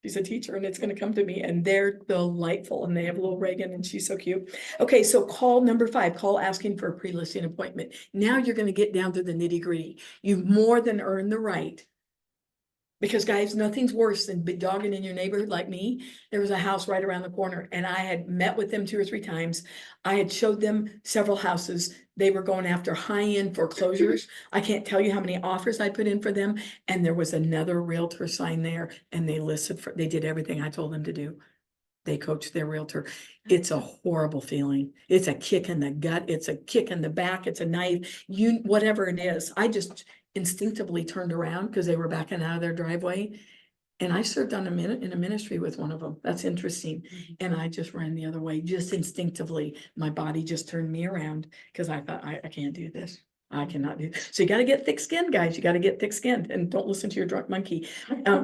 she's a teacher and it's gonna come to me and they're delightful and they have little Reagan and she's so cute. Okay, so call number 5, call asking for a pre-listing appointment. Now you're gonna get down to the nitty-gritty. You've more than earned the right. Because guys, nothing's worse than big dogging in your neighborhood like me. There was a house right around the corner and I had met with them 2 or 3 times. I had showed them several houses. They were going after high-end foreclosures. I can't tell you how many offers I put in for them. And there was another realtor sign there and they did everything I told them to do. They coached their realtor. It's a horrible feeling. It's a kick in the gut. It's a kick in the back. It's a knife, whatever it is. I just instinctively turned around because they were backing out of their driveway. And I served on in a ministry with one of them. That's interesting. And I just ran the other way, just instinctively. My body just turned me around because I thought, I can't do this. I cannot do. So you got to get thick skinned, guys. You got to get thick skinned and don't listen to your drunk monkey.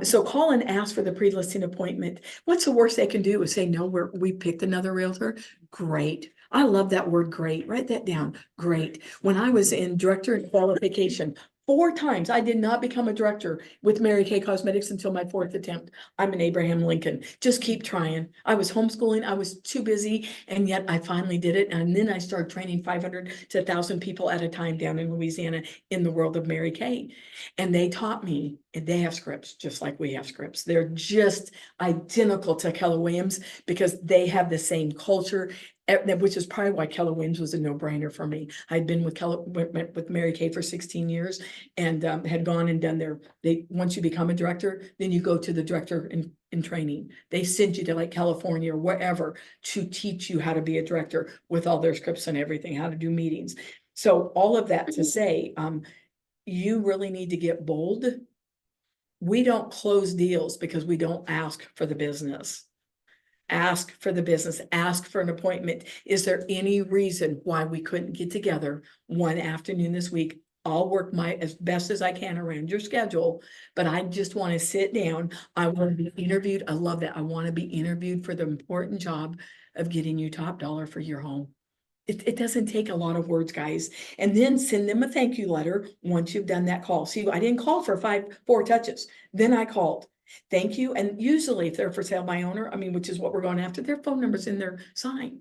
So call and ask for the pre-listing appointment. What's the worst they can do is say, no, we picked another realtor. Great. I love that word great. Write that down. Great. When I was in director and qualification, 4 times I did not become a director with Mary Kay Cosmetics until my 4th attempt. I'm an Abraham Lincoln. Just keep trying. I was homeschooling. I was too busy. And yet I finally did it. And then I started training 500 to 1,000 people at a time down in Louisiana in the world of Mary Kay. And they taught me, and they have scripts just like we have scripts. They're just identical to Keller Williams because they have the same culture, which is probably why Keller Williams was a no-brainer for me. I'd been with Mary Kay for 16 years and had gone and done once you become a director, then you go to the director in training. They send you to like California or wherever to teach you how to be a director with all their scripts and everything, how to do meetings. So all of that to say, you really need to get bold. We don't close deals because we don't ask for the business. Ask for the business, ask for an appointment. Is there any reason why we couldn't get together one afternoon this week? I'll work as best as I can around your schedule, but I just want to sit down. I want to be interviewed. I love that. I want to be interviewed for the important job of getting you top dollar for your home. It doesn't take a lot of words, guys. And then send them a thank you letter once you've done that call. See, I didn't call for 4 touches. Then I called. Thank you. And usually if they're for sale by owner, which is what we're going after, their phone number's in their sign.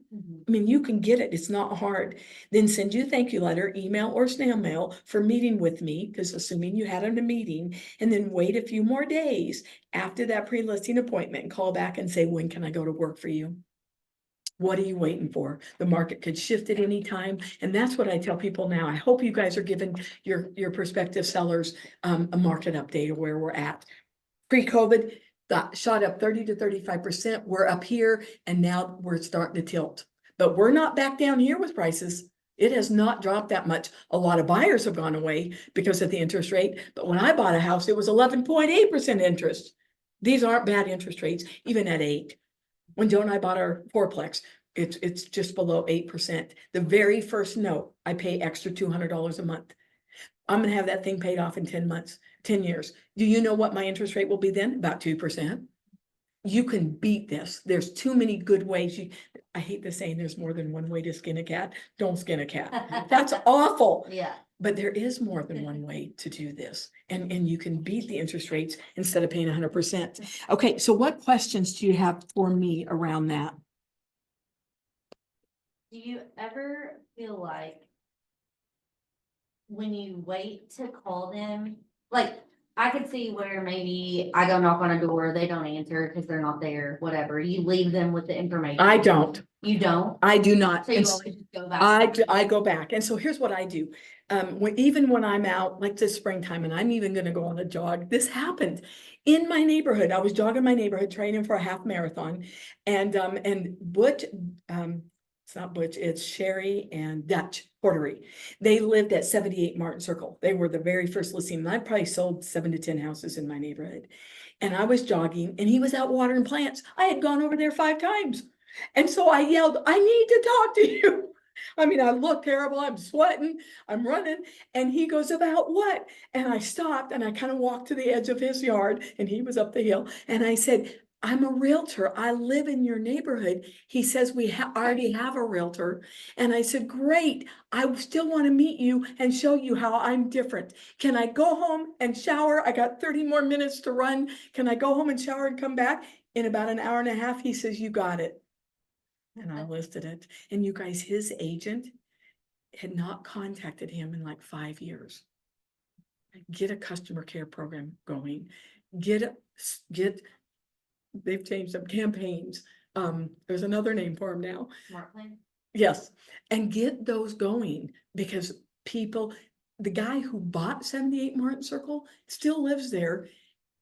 You can get it. It's not hard. Then send you a thank you letter, email or snail mail for meeting with me, because assuming you had a meeting, and then wait a few more days after that pre-listing appointment and call back and say, when can I go to work for you? What are you waiting for? The market could shift at any time. And that's what I tell people now. I hope you guys are giving your prospective sellers a market update of where we're at. Pre-COVID, shot up 30 to 35%. We're up here and now we're starting to tilt. But we're not back down here with prices. It has not dropped that much. A lot of buyers have gone away because of the interest rate. But when I bought a house, it was 11.8% interest. These aren't bad interest rates, even at 8. When Joe and I bought our fourplex, it's just below 8%. The very first note, I pay extra $200 a month. I'm gonna have that thing paid off in 10 months, 10 years. Do you know what my interest rate will be then? About 2%. You can beat this. There's too many good ways. I hate the saying there's more than one way to skin a cat. Don't skin a cat. That's awful. Yeah. But there is more than one way to do this, and you can beat the interest rates instead of paying 100%. Okay, so what questions do you have for me around that? Do you ever feel like when you wait to call them, like, I could see where maybe I go knock on a door, they don't answer because they're not there, whatever. You leave them with the information. I don't. You don't? I do not. So you And always just go back? I go back. And so here's what I do. Even when I'm out, like this springtime, and I'm even gonna go on a jog, this happened in my neighborhood. I was jogging my neighborhood, training for a half marathon. And Butch, it's not Butch, it's Sherry and Dutch Portery. They lived at 78 Martin Circle. They were the very first listing. And I probably sold 7 to 10 houses in my neighborhood. And I was jogging and he was out watering plants. I had gone over there 5 times. And so I yelled, I need to talk to you. I mean, I look terrible. I'm sweating, I'm running. And he goes, about what? And I stopped and I kind of walked to the edge of his yard and he was up the hill. And I said, I'm a realtor. I live in your neighborhood. He says, we already have a realtor. And I said, great. I still want to meet you and show you how I'm different. Can I go home and shower? I got 30 more minutes to run. Can I go home and shower and come back? In about an hour and a half, he says, you got it. And I listed it. And you guys, his agent had not contacted him in like 5 years. Get a customer care program going. They've changed some campaigns. There's another name for them now. Smart plan? Yes, and get those going because people, the guy who bought 78 Martin Circle still lives there.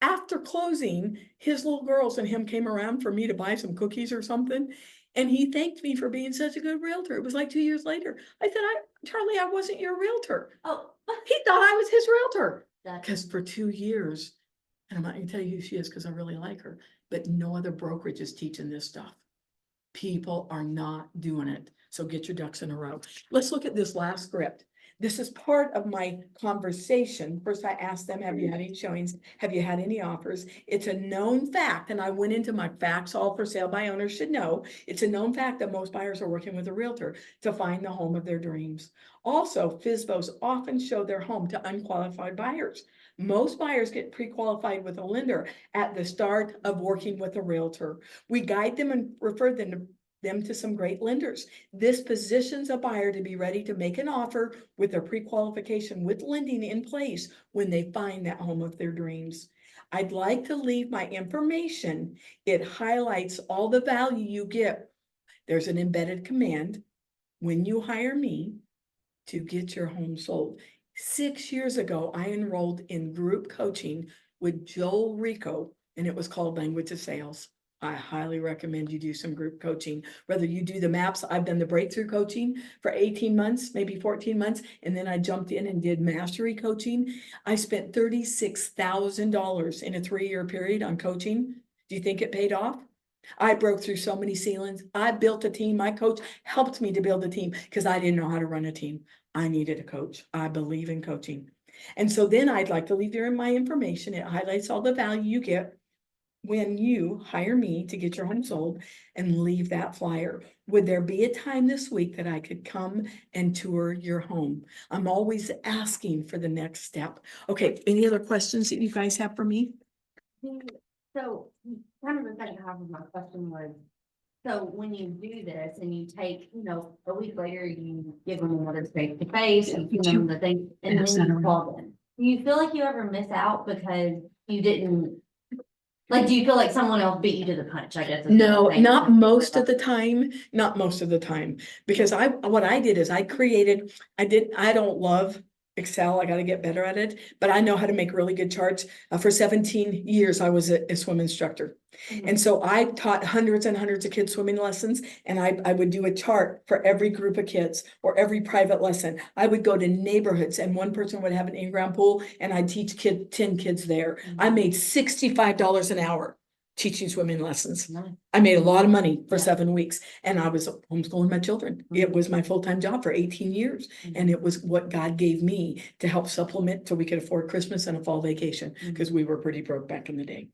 After closing, his little girls and him came around for me to buy some cookies or something. And he thanked me for being such a good realtor. It was like 2 years later. I said, Charlie, I wasn't your realtor. Oh. He thought I was his realtor. That's Because for 2 years, and I'm not gonna tell you who she is because I really like her, but no other brokerage is teaching this stuff. People are not doing it. So get your ducks in a row. Let's look at this last script. This is part of my conversation. First, I asked them, have you had any showings? Have you had any offers? It's a known fact, and I went into my facts all for sale by owners should know. It's a known fact that most buyers are working with a realtor to find the home of their dreams. Also, FSBOs often show their home to unqualified buyers. Most buyers get pre-qualified with a lender at the start of working with a realtor. We guide them and refer them to some great lenders. This positions a buyer to be ready to make an offer with their pre-qualification with lending in place when they find that home of their dreams. I'd like to leave my information. It highlights all the value you get. There's an embedded command when you hire me to get your home sold. 6 years ago, I enrolled in group coaching with Joel Rico, and it was called Language of Sales. I highly recommend you do some group coaching, whether you do the maps. I've done the breakthrough coaching for 18 months, maybe 14 months. And then I jumped in and did mastery coaching. I spent $36,000 in a 3-year period on coaching. Do you think it paid off? I broke through so many ceilings. I built a team. My coach helped me to build a team because I didn't know how to run a team. I needed a coach. I believe in coaching. And so then I'd like to leave there in my information. It highlights all the value you get when you hire me to get your home sold, and leave that flyer. Would there be a time this week that I could come and tour your home? I'm always asking for the next step. Okay, any other questions that you guys have for me? So kind of the second half of my question was, so when you do this and you take, a week later, you give them another face to face, you give them the thing, and then you call them. Do you feel like you ever miss out because you didn't, like, do you feel like someone else beat you to the punch, I guess? No, not most of the time, because what I did is I don't love Excel. I got to get better at it, but I know how to make really good charts. For 17 years, I was a swim instructor. And so I taught hundreds and hundreds of kids swimming lessons, and I would do a chart for every group of kids or every private lesson. I would go to neighborhoods and one person would have an in-ground pool and I'd teach 10 kids there. I made $65 an hour teaching swimming lessons. I made a lot of money for 7 weeks, and I was homeschooling my children. It was my full-time job for 18 years. And it was what God gave me to help supplement so we could afford Christmas and a fall vacation, because we were pretty broke back in the day.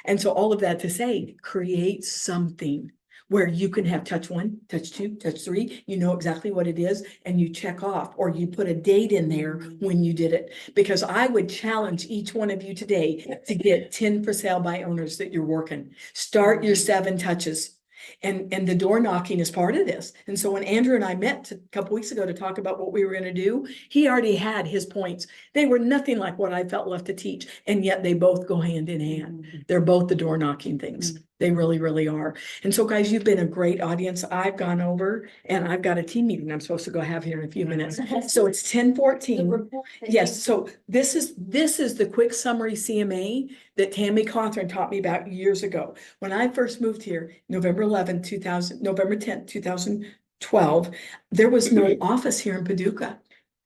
And so all of that to say, create something. where you can have touch 1, touch 2, touch 3, you know exactly what it is, and you check off, or you put a date in there when you did it. Because I would challenge each one of you today to get 10 for sale by owners that you're working. Start your 7 touches. And the door knocking is part of this. And so when Andrew and I met a couple weeks ago to talk about what we were gonna do, he already had his points. They were nothing like what I felt left to teach, and yet they both go hand in hand. They're both the door knocking things. They really, really are. And so guys, you've been a great audience. I've gone over and I've got a team meeting I'm supposed to go have here in a few minutes. So it's 10:14. Yes, so this is the quick summary CMA that Tammy Cawthorn taught me about years ago. When I first moved here, November 10th, 2012, there was no office here in Paducah.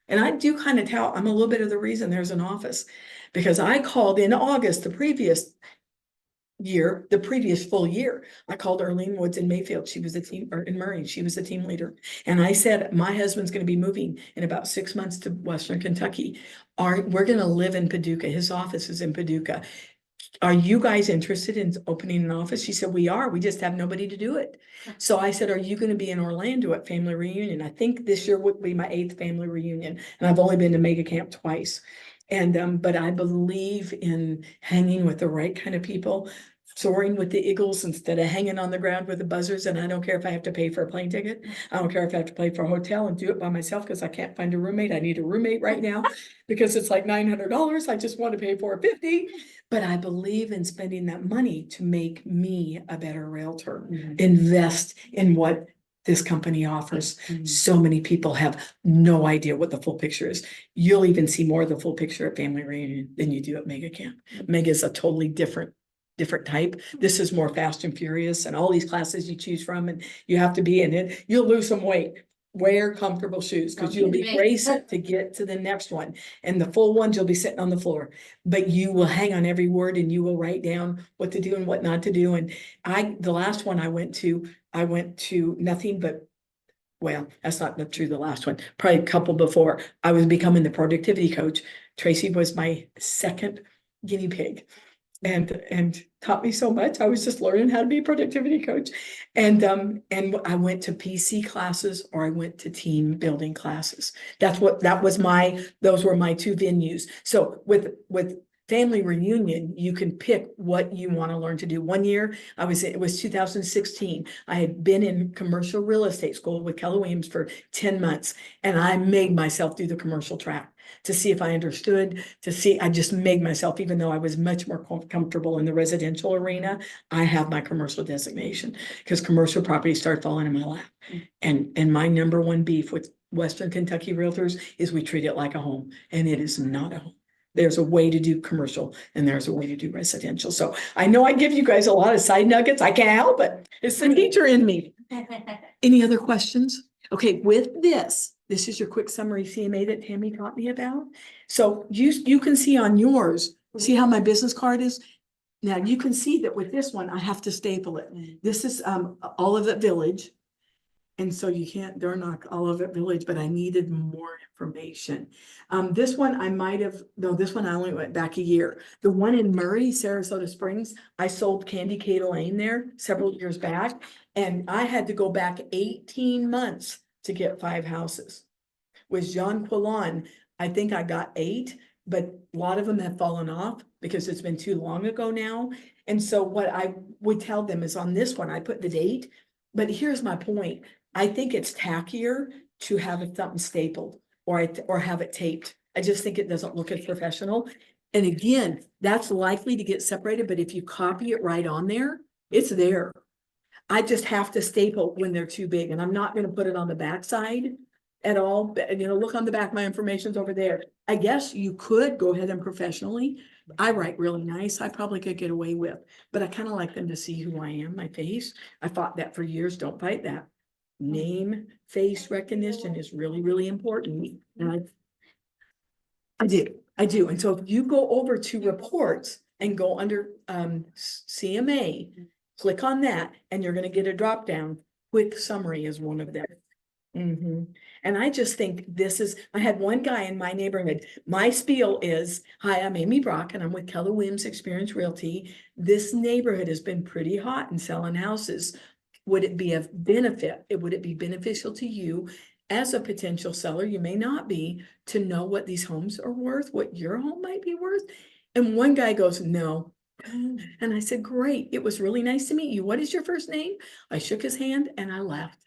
And I do kind of tell, I'm a little bit of the reason there's an office, because I called in August, the previous full year. I called Arlene Woods in Mayfield. She was the team, or in Murray, she was the team leader. And I said, my husband's going to be moving in about 6 months to Western Kentucky. We're going to live in Paducah. His office is in Paducah. Are you guys interested in opening an office? She said, we are. We just have nobody to do it. So I said, are you going to be in Orlando at family reunion? I think this year would be my 8th family reunion. And I've only been to Mega Camp twice. And, but I believe in hanging with the right kind of people, soaring with the eagles instead of hanging on the ground with the buzzers. And I don't care if I have to pay for a plane ticket. I don't care if I have to pay for a hotel and do it by myself because I can't find a roommate. I need a roommate right now because it's like $900. I just want to pay $450. But I believe in spending that money to make me a better realtor, invest in what this company offers. So many people have no idea what the full picture is. You'll even see more of the full picture at family reunion than you do at Mega Camp. Mega is a totally different type. This is more fast and furious, and all these classes you choose from, and you have to be in it. You'll lose some weight. Wear comfortable shoes because you'll be racing to get to the next one. And the full ones, you'll be sitting on the floor, but you will hang on every word and you will write down what to do and what not to do. And the last one I went to nothing but, well, that's not true. The last one, probably a couple before, I was becoming the productivity coach. Tracy was my second guinea pig. And taught me so much. I was just learning how to be a productivity coach. And I went to PC classes or I went to team building classes. Those were my 2 venues. So with family reunion, you can pick what you want to learn to do. One year, it was 2016. I had been in commercial real estate school with Keller Williams for 10 months, and I made myself do the commercial track to see if I understood, I just made myself, even though I was much more comfortable in the residential arena, I have my commercial designation because commercial property started falling in my lap. And my number one beef with Western Kentucky realtors is we treat it like a home, and it is not a home. There's a way to do commercial and there's a way to do residential. So I know I give you guys a lot of side nuggets. I can't help it. It's the teacher in me. Any other questions? Okay, with this is your quick summary CMA that Tammy taught me about. So you can see on yours, see how my business card is? Now you can see that with this one, I have to staple it. This is Olivet Village. And so you can't door knock Olivet Village, but I needed more information. This one this one I only went back a year. The one in Murray, Sarasota Springs, I sold Candy Cane Lane there several years back. And I had to go back 18 months to get 5 houses. With Jean Quillan, I think I got 8, but a lot of them have fallen off because it's been too long ago now. And so what I would tell them is on this one, I put the date, but here's my point. I think it's tackier to have something stapled or have it taped. I just think it doesn't look as professional. And again, that's likely to get separated, but if you copy it right on there, it's there. I just have to staple when they're too big, and I'm not going to put it on the back side at all. But, look on the back, my information's over there. I guess you could go ahead and professionally. I write really nice. I probably could get away with, but I kind of like them to see who I am, my face. I fought that for years. Don't fight that. Name, face recognition is really, really important. And I do. And so if you go over to reports and go under CMA, click on that, and you're going to get a drop down. Quick summary is one of them. And I just think I had one guy in my neighborhood. My spiel is, hi, I'm Amy Brock and I'm with Keller Williams Experience Realty. This neighborhood has been pretty hot in selling houses. would it be of benefit? Would it be beneficial to you as a potential seller? You may not be, to know what these homes are worth, what your home might be worth. And one guy goes, no. And I said, great. It was really nice to meet you. What is your first name? I shook his hand and I left.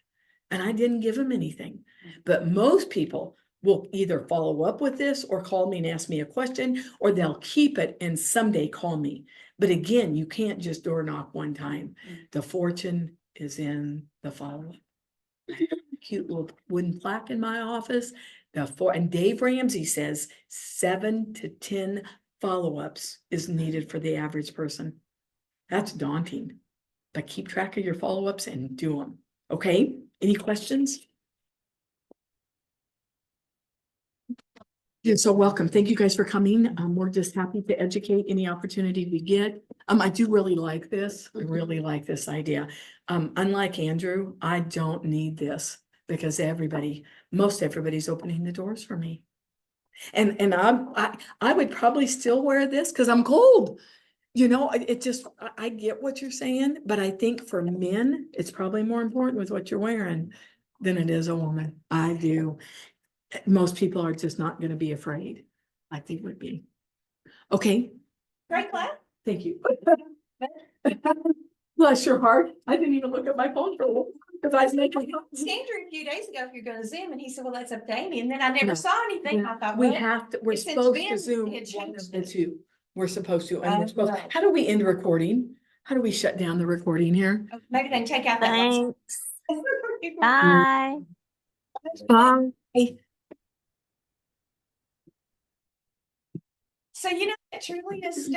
And I didn't give him anything. But most people will either follow up with this or call me and ask me a question, or they'll keep it and someday call me. But again, you can't just door knock one time. The fortune is in the follow-up. Cute little wooden plaque in my office. And Dave Ramsey says 7 to 10 follow-ups is needed for the average person. That's daunting. But keep track of your follow-ups and do them. Okay? Any questions? You're so welcome. Thank you guys for coming. We're just happy to educate any opportunity we get. I do really like this. I really like this idea. Unlike Andrew, I don't need this because most everybody's opening the doors for me. And I would probably still wear this because I'm cold. You know, I get what you're saying, but I think for men, it's probably more important with what you're wearing than it is a woman. I do. Most people are just not gonna be afraid, like they would be. Okay, Great class. thank you. Bless your heart. I didn't even look at my phone for a while because I was making. Andrew a few days ago, if you're gonna Zoom, and he said, well, that's up to Amy, and then I No. never saw anything. I thought, We well, have to, we're since supposed to Ben Zoom had one changed of the it. two. We're supposed to, and we're Oh, supposed, right. how do we end recording? How do we shut down the recording here? maybe they can take out that. Thanks. Bye. Bye. Bye. So, it truly is